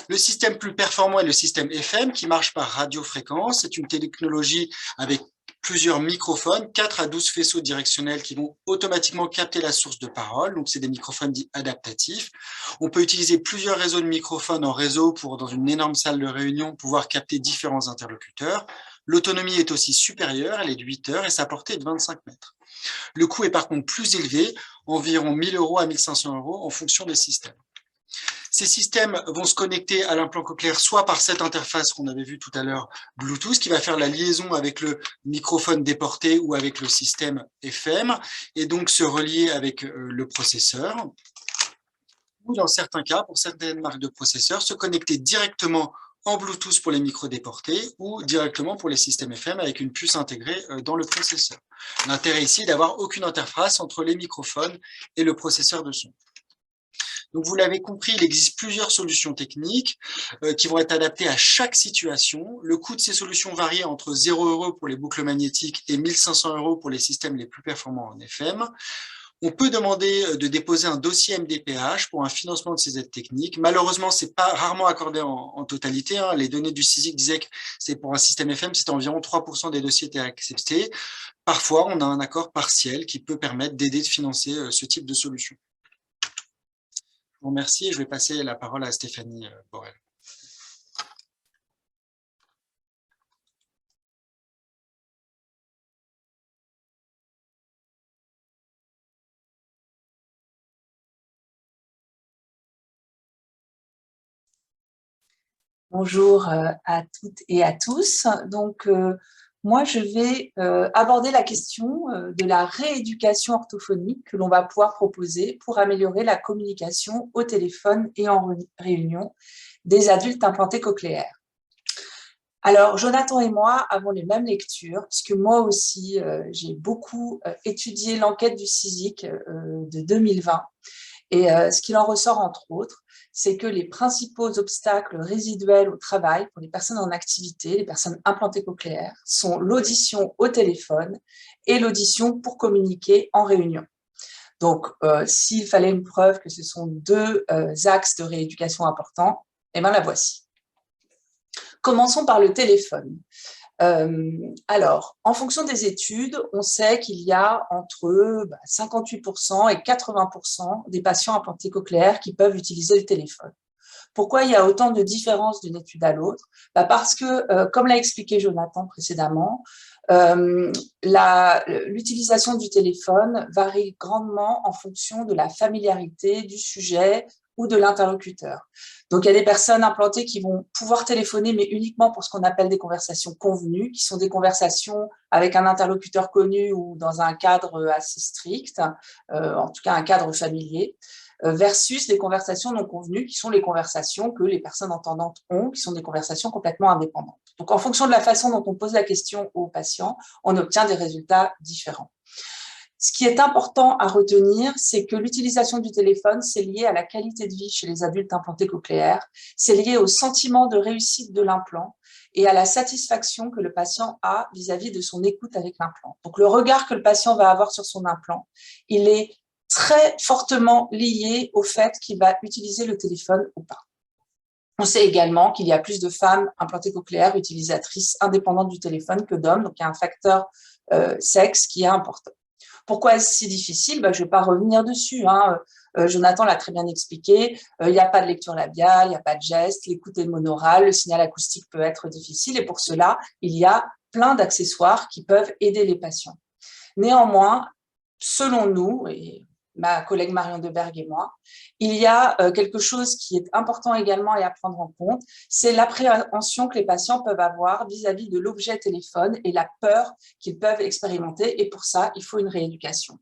Le système plus performant est le système FM qui marche par radiofréquence. C'est une technologie avec plusieurs microphones, 4 à 12 faisceaux directionnels qui vont automatiquement capter la source de parole. Donc, c'est des microphones dits adaptatifs. On peut utiliser plusieurs réseaux de microphones en réseau pour, dans une énorme salle de réunion, pouvoir capter différents interlocuteurs. L'autonomie est aussi supérieure, elle est de 8 heures et sa portée est de 25 mètres. Le coût est par contre plus élevé, environ 1 000 € à 1 500 € en fonction des systèmes. Ces systèmes vont se connecter à l'implant cochléaire soit par cette interface qu'on avait vue tout à l'heure, Bluetooth, qui va faire la liaison avec le microphone déporté ou avec le système FM, et donc se relier avec le processeur. Ou dans certains cas, pour certaines marques de processeurs, se connecter directement en Bluetooth pour les micros déportés ou directement pour les systèmes FM avec une puce intégrée dans le processeur. L'intérêt ici est d'avoir aucune interface entre les microphones et le processeur de son. Donc, vous l'avez compris, il existe plusieurs solutions techniques qui vont être adaptées à chaque situation. Le coût de ces solutions varie entre 0 € pour les boucles magnétiques et 1 500 € pour les systèmes les plus performants en FM. On peut demander de déposer un dossier MDPH pour un financement de ces aides techniques. Malheureusement, c'est pas rarement accordé en totalité. Hein. Les données du CISIC disaient que c'est pour un système FM, c'était environ 3% des dossiers étaient acceptés. Parfois, on a un accord partiel qui peut permettre d'aider de financer ce type de solution. Je vous remercie et je vais passer la parole à Stéphanie Borel. Bonjour à toutes et à tous. Donc, moi, je vais aborder la question de la rééducation orthophonique que l'on va pouvoir proposer pour améliorer la communication au téléphone et en réunion des adultes implantés cochléaires. Alors, Jonathan et moi avons les mêmes lectures, puisque moi aussi, j'ai beaucoup étudié l'enquête du CISIC de 2020. Et ce qu'il en ressort, entre autres, c'est que les principaux obstacles résiduels au travail pour les personnes en activité, les personnes implantées cochléaires, sont l'audition au téléphone et l'audition pour communiquer en réunion. Donc, s'il fallait une preuve que ce sont deux axes de rééducation importants, eh bien la voici. Commençons par le téléphone. Alors, en fonction des études, on sait qu'il y a entre 58% et 80% des patients implantés cochléaires qui peuvent utiliser le téléphone. Pourquoi il y a autant de différences d'une étude à l'autre? Parce que, comme l'a expliqué Jonathan précédemment, l'utilisation du téléphone varie grandement en fonction de la familiarité du sujet ou de l'interlocuteur. Donc, il y a des personnes implantées qui vont pouvoir téléphoner, mais uniquement pour ce qu'on appelle des conversations convenues, qui sont des conversations avec un interlocuteur connu ou dans un cadre assez strict, en tout cas un cadre familier, versus des conversations non convenues, qui sont les conversations que les personnes entendantes ont, qui sont des conversations complètement indépendantes. Donc, en fonction de la façon dont on pose la question aux patients, on obtient des résultats différents. Ce qui est important à retenir, c'est que l'utilisation du téléphone, c'est lié à la qualité de vie chez les adultes implantés cochléaires, c'est lié au sentiment de réussite de l'implant et à la satisfaction que le patient a vis-à-vis de son écoute avec l'implant. Donc, le regard que le patient va avoir sur son implant, il est très fortement lié au fait qu'il va utiliser le téléphone ou pas. On sait également qu'il y a plus de femmes implantées cochléaires utilisatrices indépendantes du téléphone que d'hommes, donc il y a un facteur sexe qui est important. Pourquoi est-ce si difficile? Je ne vais pas revenir dessus. Jonathan l'a très bien expliqué. Il n'y a pas de lecture labiale, il n'y a pas de geste, l'écoute est monorale, le signal acoustique peut être difficile et pour cela, il y a plein d'accessoires qui peuvent aider les patients. Néanmoins, selon nous, et ma collègue Marion Deberg et moi, il y a quelque chose qui est important également et à prendre en compte, c'est l'appréhension que les patients peuvent avoir vis-à-vis de l'objet téléphone et la peur qu'ils peuvent expérimenter et pour ça, il faut une rééducation.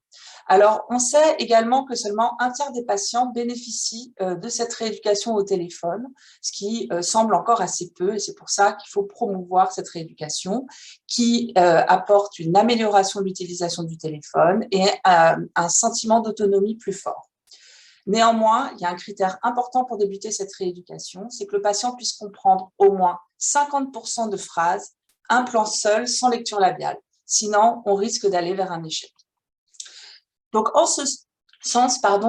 Alors, on sait également que seulement un tiers des patients bénéficient de cette rééducation au téléphone, ce qui semble encore assez peu et c'est pour ça qu'il faut promouvoir cette rééducation qui apporte une amélioration de l'utilisation du téléphone et un sentiment d'autonomie plus fort. Néanmoins, il y a un critère important pour débuter cette rééducation, c'est que le patient puisse comprendre au moins 50% de phrases, un plan seul, sans lecture labiale. Sinon, on risque d'aller vers un échec. Donc,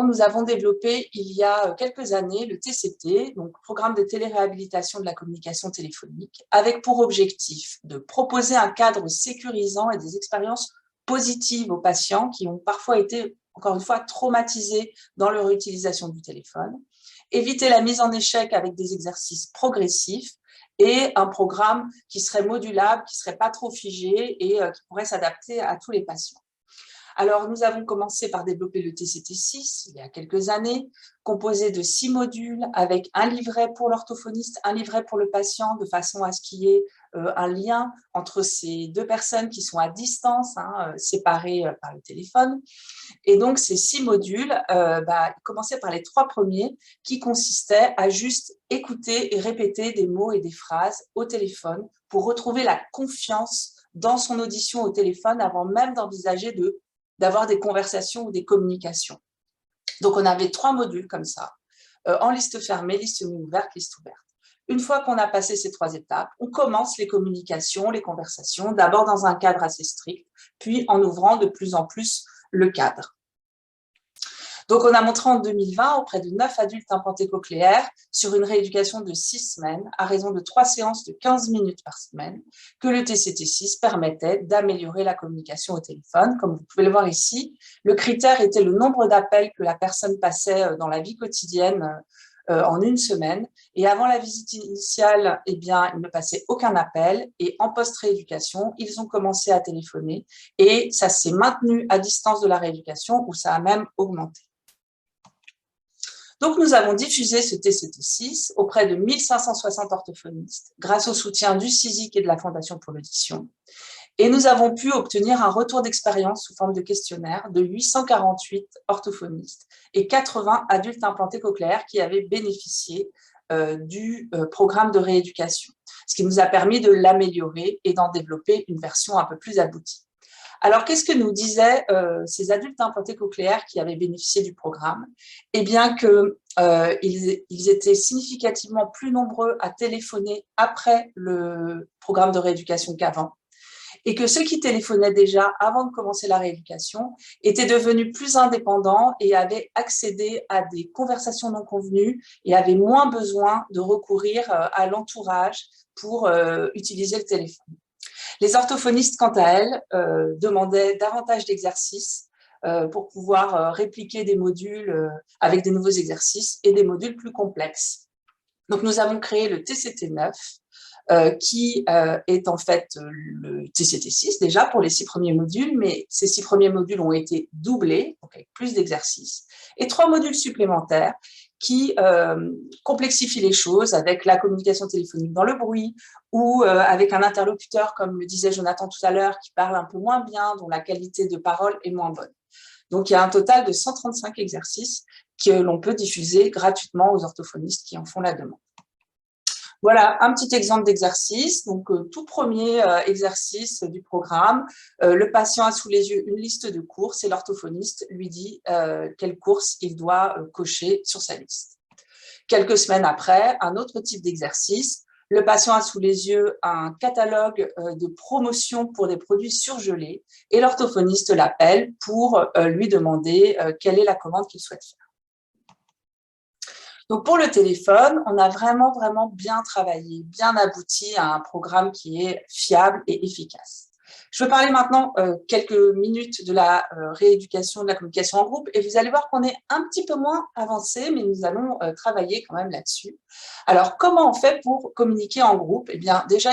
nous avons développé il y a quelques années le TCT, donc Programme de téléréhabilitation de la communication téléphonique, avec pour objectif de proposer un cadre sécurisant et des expériences positives aux patients qui ont parfois été, encore une fois, traumatisés dans leur utilisation du téléphone, éviter la mise en échec avec des exercices progressifs et un programme qui serait modulable, qui ne serait pas trop figé et qui pourrait s'adapter à tous les patients. Alors, nous avons commencé par développer le TCT6 il y a quelques années, composé de 6 modules avec un livret pour l'orthophoniste, un livret pour le patient, de façon à ce qu'il y ait un lien entre ces deux personnes qui sont à distance, séparées par le téléphone. Et donc, ces 6 modules commençaient par les 3 premiers qui consistaient à juste écouter et répéter des mots et des phrases au téléphone pour retrouver la confiance dans son audition au téléphone avant même d'envisager d'avoir des conversations ou des communications. Donc, on avait 3 modules comme ça, en liste fermée, liste semi-ouverte, liste ouverte. Une fois qu'on a passé ces 3 étapes, on commence les communications, les conversations, d'abord dans un cadre assez strict, puis en ouvrant de plus en plus le cadre. Donc, on a montré en 2020 auprès de 9 adultes implantés cochléaires sur une rééducation de 6 semaines à raison de 3 séances de 15 minutes par semaine que le TCT6 permettait d'améliorer la communication au téléphone. Comme vous pouvez le voir ici, le critère était le nombre d'appels que la personne passait dans la vie quotidienne en une semaine. Et avant la visite initiale, il ne passait aucun appel. Et en post-rééducation, ils ont commencé à téléphoner et ça s'est maintenu à distance de la rééducation ou ça a même augmenté. Donc, nous avons diffusé ce TCT6 auprès de 1560 orthophonistes grâce au soutien du CISIC et de la Fondation pour l'audition. Et nous avons pu obtenir un retour d'expérience sous forme de questionnaire de 848 orthophonistes et 80 adultes implantés cochléaires qui avaient bénéficié du programme de rééducation, ce qui nous a permis de l'améliorer et d'en développer une version un peu plus aboutie. Alors, qu'est-ce que nous disaient ces adultes implantés cochléaires qui avaient bénéficié du programme? Eh bien, qu'ils étaient significativement plus nombreux à téléphoner après le programme de rééducation qu'avant, et que ceux qui téléphonaient déjà avant de commencer la rééducation étaient devenus plus indépendants et avaient accédé à des conversations non convenues et avaient moins besoin de recourir à l'entourage pour utiliser le téléphone. Les orthophonistes, quant à elles, demandaient davantage d'exercices pour pouvoir répliquer des modules avec des nouveaux exercices et des modules plus complexes. Donc, nous avons créé le TCT9, qui est en fait le TCT6 déjà pour les 6 premiers modules, mais ces 6 premiers modules ont été doublés, donc avec plus d'exercices, et 3 modules supplémentaires qui complexifient les choses avec la communication téléphonique dans le bruit ou avec un interlocuteur, comme le disait Jonathan tout à l'heure, qui parle un peu moins bien, dont la qualité de parole est moins bonne. Donc, il y a un total de 135 exercices que l'on peut diffuser gratuitement aux orthophonistes qui en font la demande. Voilà un petit exemple d'exercice. Donc, tout premier exercice du programme, le patient a sous les yeux une liste de courses et l'orthophoniste lui dit quelle course il doit cocher sur sa liste. Quelques semaines après, un autre type d'exercice, le patient a sous les yeux un catalogue de promotion pour des produits surgelés et l'orthophoniste l'appelle pour lui demander quelle est la commande qu'il souhaite faire. Donc, pour le téléphone, on a vraiment bien travaillé, bien abouti à un programme qui est fiable et efficace. Je vais parler maintenant quelques minutes de la rééducation de la communication en groupe et vous allez voir qu'on est un petit peu moins avancé, mais nous allons travailler quand même là-dessus. Alors, comment on fait pour communiquer en groupe? Eh bien, déjà,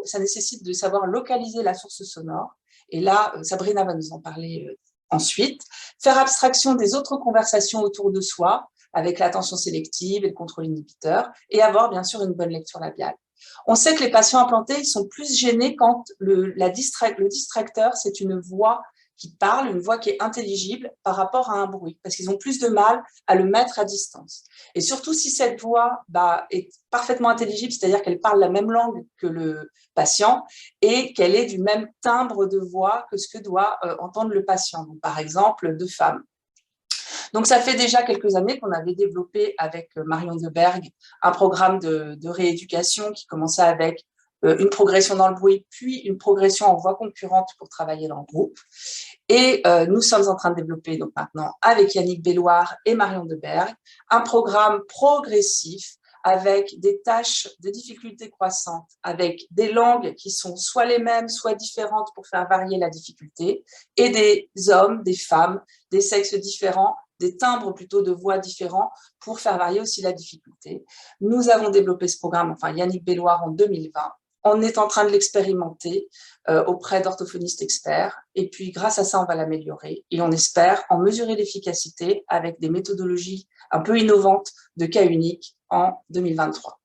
ça nécessite de savoir localiser la source sonore. Et là, Sabrina va nous en parler ensuite. Faire abstraction des autres conversations autour de soi, avec l'attention sélective et le contrôle inhibiteur, et avoir bien sûr une bonne lecture labiale. On sait que les patients implantés ils sont plus gênés quand le distracteur, c'est une voix qui parle, une voix qui est intelligible par rapport à un bruit, parce qu'ils ont plus de mal à le mettre à distance. Et surtout si cette voix est parfaitement intelligible, c'est-à-dire qu'elle parle la même langue que le patient et qu'elle est du même timbre de voix que ce que doit entendre le patient. Donc, par exemple, deux femmes. Donc, ça fait déjà quelques années qu'on avait développé avec Marion Deberg un programme de rééducation qui commençait avec une progression dans le bruit, puis une progression en voix concurrente pour travailler dans le groupe. Et nous sommes en train de développer donc maintenant avec Yannick Belloir et Marion Deberg un programme progressif avec des tâches de difficulté croissante, avec des langues qui sont soit les mêmes, soit différentes pour faire varier la difficulté, et des hommes, des femmes, des sexes différents, des timbres plutôt de voix différents pour faire varier aussi la difficulté. Nous avons développé ce programme, enfin Yannick Belloir en 2020. On est en train de l'expérimenter auprès d'orthophonistes experts. Et puis, grâce à ça, on va l'améliorer. Et on espère en mesurer l'efficacité avec des méthodologies un peu innovantes de cas uniques en 2023.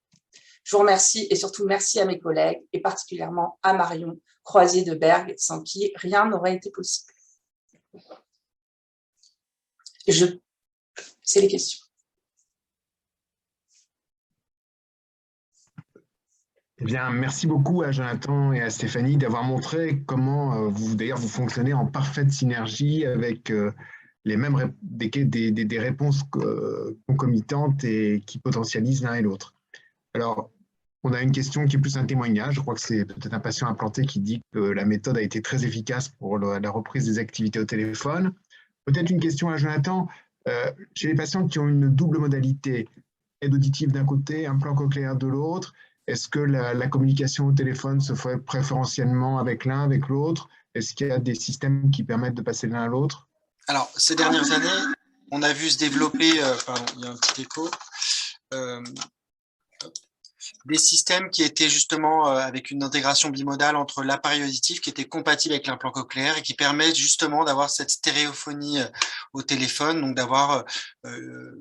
Je vous remercie et surtout merci à mes collègues et particulièrement à Marion Croisier de Berg, sans qui rien n'aurait été possible. C'est les questions. Eh bien, merci beaucoup à Jonathan et à Stéphanie d'avoir montré comment vous fonctionnez en parfaite synergie avec les mêmes des réponses concomitantes et qui potentialisent l'un et l'autre. Alors, on a une question qui est plus un témoignage. Je crois que c'est peut-être un patient implanté qui dit que la méthode a été très efficace pour la reprise des activités au téléphone. Peut-être une question à Jonathan. Chez les patients qui ont une double modalité, aide auditive d'un côté, implant cochléaire de l'autre, est-ce que la communication au téléphone se fait préférentiellement avec l'un, avec l'autre? Est-ce qu'il y a des systèmes qui permettent de passer de l'un à l'autre? Alors, ces dernières années, on a vu se développer, pardon, il y a un petit écho, des systèmes qui étaient justement avec une intégration bimodale entre l'appareil auditif qui était compatible avec l'implant cochléaire et qui permet justement d'avoir cette stéréophonie au téléphone, donc d'avoir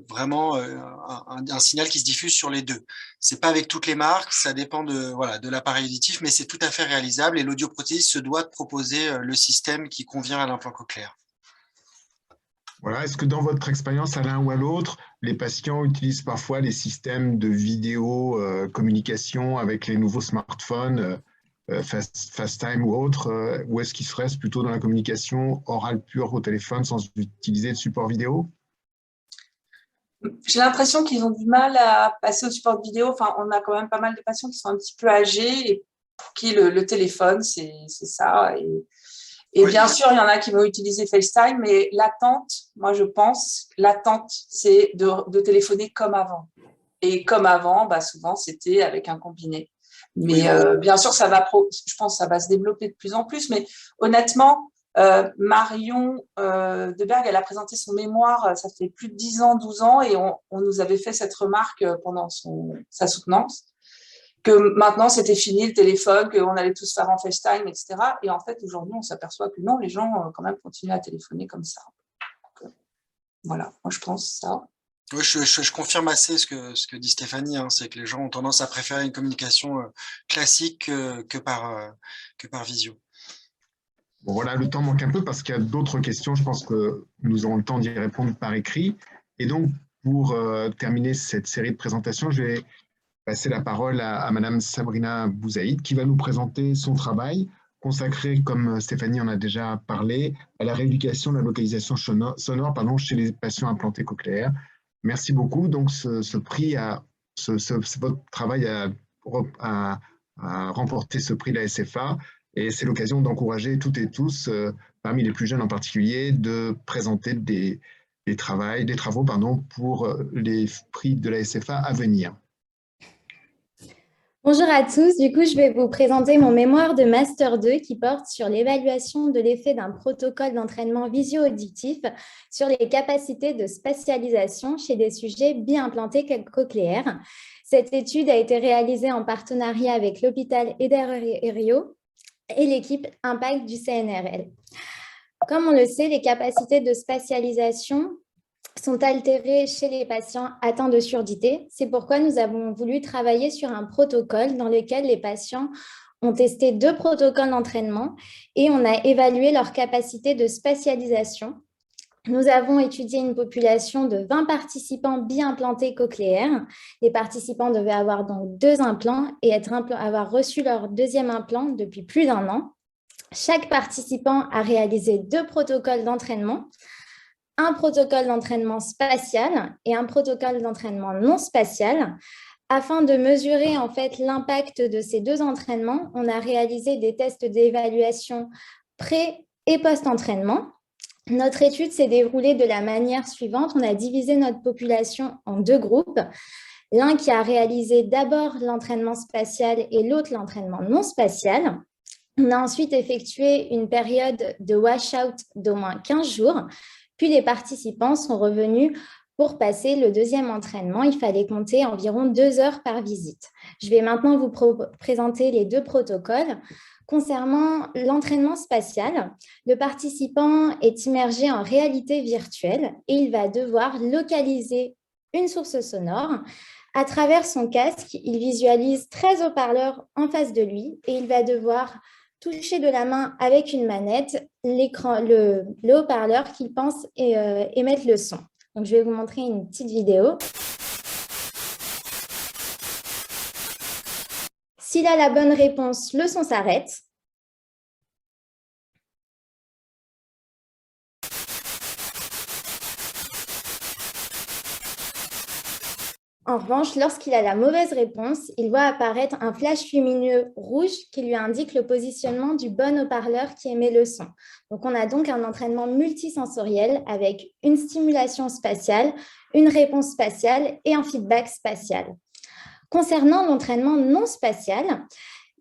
vraiment un signal qui se diffuse sur les deux. C'est pas avec toutes les marques, ça dépend de l'appareil auditif, mais c'est tout à fait réalisable et l'audioprothésiste se doit de proposer le système qui convient à l'implant cochléaire. Voilà. Est-ce que dans votre expérience, à l'un ou à l'autre, les patients utilisent parfois les systèmes de vidéo communication avec les nouveaux smartphones, FaceTime ou autres, ou est-ce qu'ils restent plutôt dans la communication orale pure au téléphone sans utiliser de support vidéo? J'ai l'impression qu'ils ont du mal à passer au support vidéo. Enfin, on a quand même pas mal de patients qui sont un petit peu âgés et pour qui le téléphone, c'est ça. Et oui, bien sûr, il y en a qui vont utiliser FaceTime, mais l'attente, moi je pense, l'attente, c'est de téléphoner comme avant. Et comme avant, bah, souvent, c'était avec un combiné. Mais bien sûr, je pense que ça va se développer de plus en plus. Mais honnêtement, Marion Deberg, elle a présenté son mémoire, ça fait plus de 10 ans, 12 ans, et on nous avait fait cette remarque pendant sa soutenance, que maintenant, c'était fini le téléphone, qu'on allait tous faire en FaceTime, etc. Et en fait, aujourd'hui, on s'aperçoit que non, les gens, quand même, continuent à téléphoner comme ça. Donc, voilà, moi, je pense ça. Oui, je confirme assez ce que dit Stéphanie, hein, c'est que les gens ont tendance à préférer une communication classique que par visio. Bon, voilà, le temps manque un peu parce qu'il y a d'autres questions. Je pense que nous aurons le temps d'y répondre par écrit. Et donc, pour terminer cette série de présentations, je vais passer la parole à Madame Sabrina Bouzaïd qui va nous présenter son travail consacré, comme Stéphanie en a déjà parlé, à la rééducation de la localisation sonore chez les patients implantés cochléaires. Merci beaucoup. Donc, votre travail a remporté ce prix de la SFA et c'est l'occasion d'encourager toutes et tous, parmi les plus jeunes en particulier, de présenter des travaux pour les prix de la SFA à venir. Bonjour à tous, du coup je vais vous présenter mon mémoire de Master 2 qui porte sur l'évaluation de l'effet d'un protocole d'entraînement visio-auditif sur les capacités de spatialisation chez des sujets bi-implantés cochléaires. Cette étude a été réalisée en partenariat avec l'hôpital Eder-Herriot et l'équipe Impact du CNRL. Comme on le sait, les capacités de spatialisation sont altérées chez les patients atteints de surdité. C'est pourquoi nous avons voulu travailler sur un protocole dans lequel les patients ont testé 2 protocoles d'entraînement et on a évalué leur capacité de spatialisation. Nous avons étudié une population de 20 participants bi-implantés cochléaires. Les participants devaient avoir donc 2 implants et avoir reçu leur 2e implant depuis plus d'1 an. Chaque participant a réalisé 2 protocoles d'entraînement, un protocole d'entraînement spatial et un protocole d'entraînement non spatial Afin de mesurer en fait l'impact de ces deux entraînements, on a réalisé des tests d'évaluation pré- et post-entraînement. Notre étude s'est déroulée de la manière suivante. On a divisé notre population en deux groupes. L'un qui a réalisé d'abord l'entraînement spatial et l'autre l'entraînement non spatial. On a ensuite effectué une période de wash-out d'au moins 15 jours, puis les participants sont revenus pour passer le deuxième entraînement. Il fallait compter environ 2 heures par visite. Je vais maintenant vous présenter les deux protocoles. Concernant l'entraînement spatial, le participant est immergé en réalité virtuelle et il va devoir localiser une source sonore. À travers son casque, il visualise 13 haut-parleurs en face de lui et il va devoir toucher de la main avec une manette le haut-parleur qu'il pense émettre le son. Donc, je vais vous montrer une petite vidéo. S'il a la bonne réponse, le son s'arrête. En revanche, lorsqu'il a la mauvaise réponse, il voit apparaître un flash lumineux rouge qui lui indique le positionnement du bon haut-parleur qui émet le son. Donc, on a donc un entraînement multisensoriel avec une stimulation spatiale, une réponse spatiale et un feedback spatial. Concernant l'entraînement non spatial,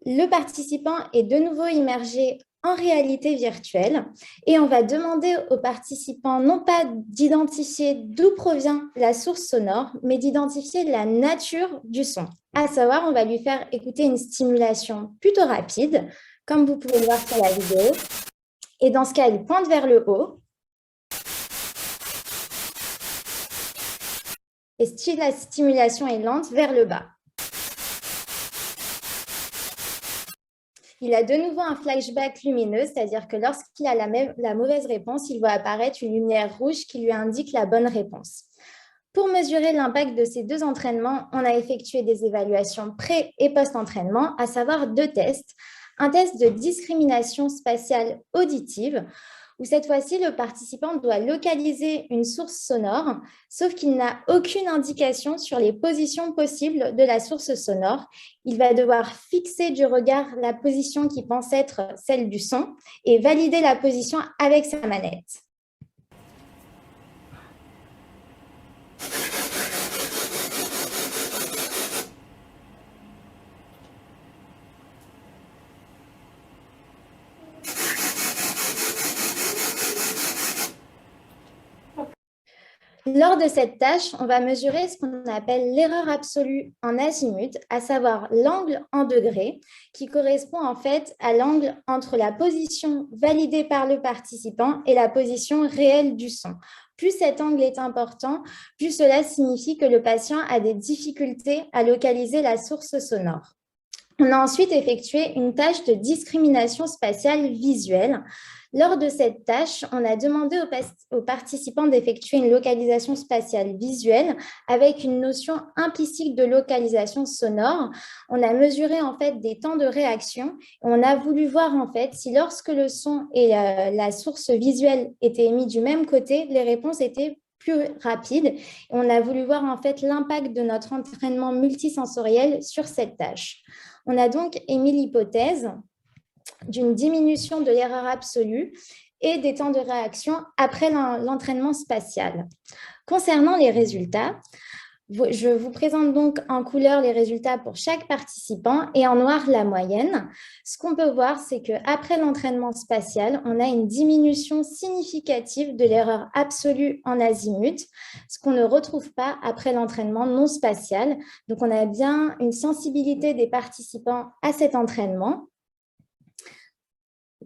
le participant est de nouveau immergé en réalité virtuelle et on va demander aux participants non pas d'identifier d'où provient la source sonore, mais d'identifier la nature du son. À savoir, on va lui faire écouter une stimulation plutôt rapide, comme vous pouvez le voir sur la vidéo. Et dans ce cas, il pointe vers le haut. Et si la stimulation est lente, vers le bas. Il a de nouveau un flashback lumineux, c'est-à-dire que lorsqu'il a la mauvaise réponse, il voit apparaître une lumière rouge qui lui indique la bonne réponse. Pour mesurer l'impact de ces deux entraînements, on a effectué des évaluations pré- et post-entraînement, à savoir 2 tests. Un test de discrimination spatiale auditive, où cette fois-ci, le participant doit localiser une source sonore, sauf qu'il n'a aucune indication sur les positions possibles de la source sonore. Il va devoir fixer du regard la position qui pense être celle du son et valider la position avec sa manette. Lors de cette tâche, on va mesurer ce qu'on appelle l'erreur absolue en azimut, à savoir l'angle en degrés, qui correspond en fait à l'angle entre la position validée par le participant et la position réelle du son. Plus cet angle est important, plus cela signifie que le patient a des difficultés à localiser la source sonore. On a ensuite effectué une tâche de discrimination spatiale visuelle. Lors de cette tâche, on a demandé aux participants d'effectuer une localisation spatiale visuelle avec une notion implicite de localisation sonore. On a mesuré en fait des temps de réaction. On a voulu voir en fait si lorsque le son et la source visuelle étaient émis du même côté, les réponses étaient plus rapides. On a voulu voir en fait l'impact de notre entraînement multisensoriel sur cette tâche. On a donc émis l'hypothèse d'une diminution de l'erreur absolue et des temps de réaction après l'entraînement spatial. Concernant les résultats, je vous présente donc en couleur les résultats pour chaque participant et en noir la moyenne. Ce qu'on peut voir, c'est qu'après l'entraînement spatial, on a une diminution significative de l'erreur absolue en azimut, ce qu'on ne retrouve pas après l'entraînement non spatial. Donc, on a bien une sensibilité des participants à cet entraînement.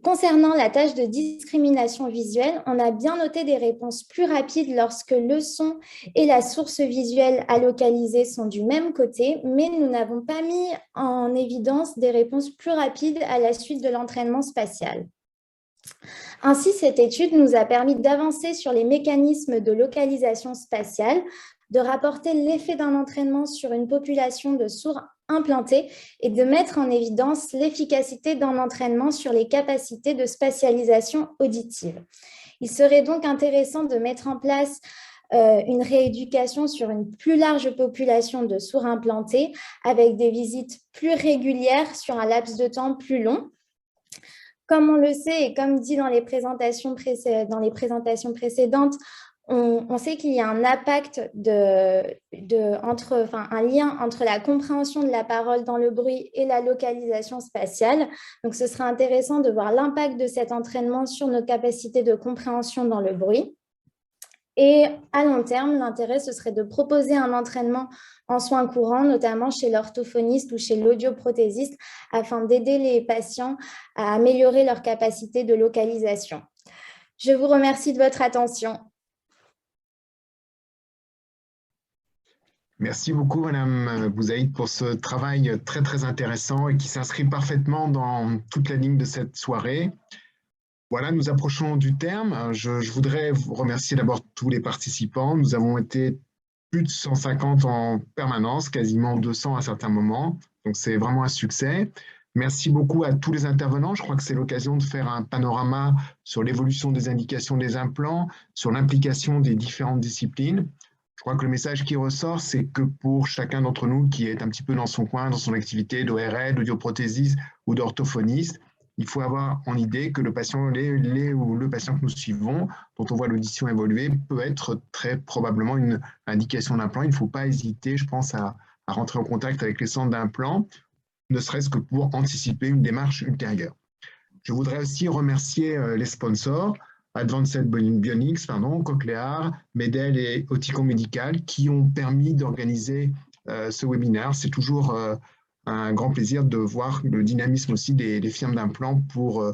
Concernant la tâche de discrimination visuelle, on a bien noté des réponses plus rapides lorsque le son et la source visuelle à localiser sont du même côté, mais nous n'avons pas mis en évidence des réponses plus rapides à la suite de l'entraînement spatial. Ainsi, cette étude nous a permis d'avancer sur les mécanismes de localisation spatiale, de rapporter l'effet d'un entraînement sur une population de sourds implantés et de mettre en évidence l'efficacité d'un entraînement sur les capacités de spatialisation auditive. Il serait donc intéressant de mettre en place une rééducation sur une plus large population de sourds implantés avec des visites plus régulières sur un laps de temps plus long. Comme on le sait et comme dit dans les présentations précédentes, on sait qu'il y a un impact un lien entre la compréhension de la parole dans le bruit et la localisation spatiale. Donc, ce sera intéressant de voir l'impact de cet entraînement sur nos capacités de compréhension dans le bruit. Et à long terme, l'intérêt, ce serait de proposer un entraînement en soins courants, notamment chez l'orthophoniste ou chez l'audioprothésiste, afin d'aider les patients à améliorer leur capacité de localisation. Je vous remercie de votre attention. Merci beaucoup, Madame Bouzaïd, pour ce travail très, très intéressant et qui s'inscrit parfaitement dans toute la ligne de cette soirée. Voilà, nous approchons du terme. Je voudrais vous remercier d'abord tous les participants. Nous avons été plus de 150 en permanence, quasiment 200 à certains moments. Donc, c'est vraiment un succès. Merci beaucoup à tous les intervenants. Je crois que c'est l'occasion de faire un panorama sur l'évolution des indications des implants, sur l'implication des différentes disciplines. Je crois que le message qui ressort, c'est que pour chacun d'entre nous qui est un petit peu dans son coin, dans son activité d'ORL, d'audioprothésiste ou d'orthophoniste, il faut avoir en idée que le patient, le patient que nous suivons, dont on voit l'audition évoluer, peut être très probablement une indication d'implant. Il ne faut pas hésiter, je pense, à rentrer en contact avec les centres d'implant, ne serait-ce que pour anticiper une démarche ultérieure. Je voudrais aussi remercier les sponsors, Advanced Bionics, Cochlear, Medel et Oticon Médical, qui ont permis d'organiser ce webinaire. C'est toujours un grand plaisir de voir le dynamisme aussi des firmes d'implants pour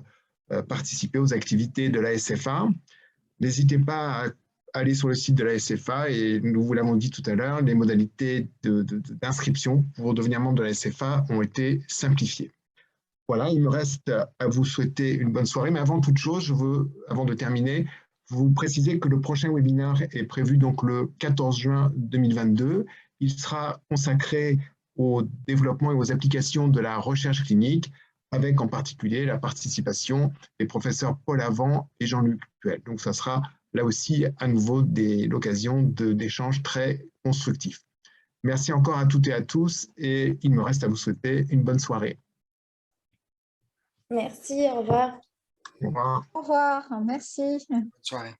participer aux activités de la SFA. N'hésitez pas à aller sur le site de la SFA et nous vous l'avons dit tout à l'heure, les modalités d'inscription pour devenir membre de la SFA ont été simplifiées. Voilà, il me reste à vous souhaiter une bonne soirée, mais avant toute chose, je veux, avant de terminer, vous préciser que le prochain webinaire est prévu donc le 14 juin 2022. Il sera consacré au développement et aux applications de la recherche clinique, avec en particulier la participation des professeurs Paul Avant et Jean-Luc Puel. Donc, ça sera là aussi à nouveau l'occasion d'échanges très constructifs. Merci encore à toutes et à tous et il me reste à vous souhaiter une bonne soirée. Merci, au revoir. Au revoir. Au revoir, merci. Bonne soirée.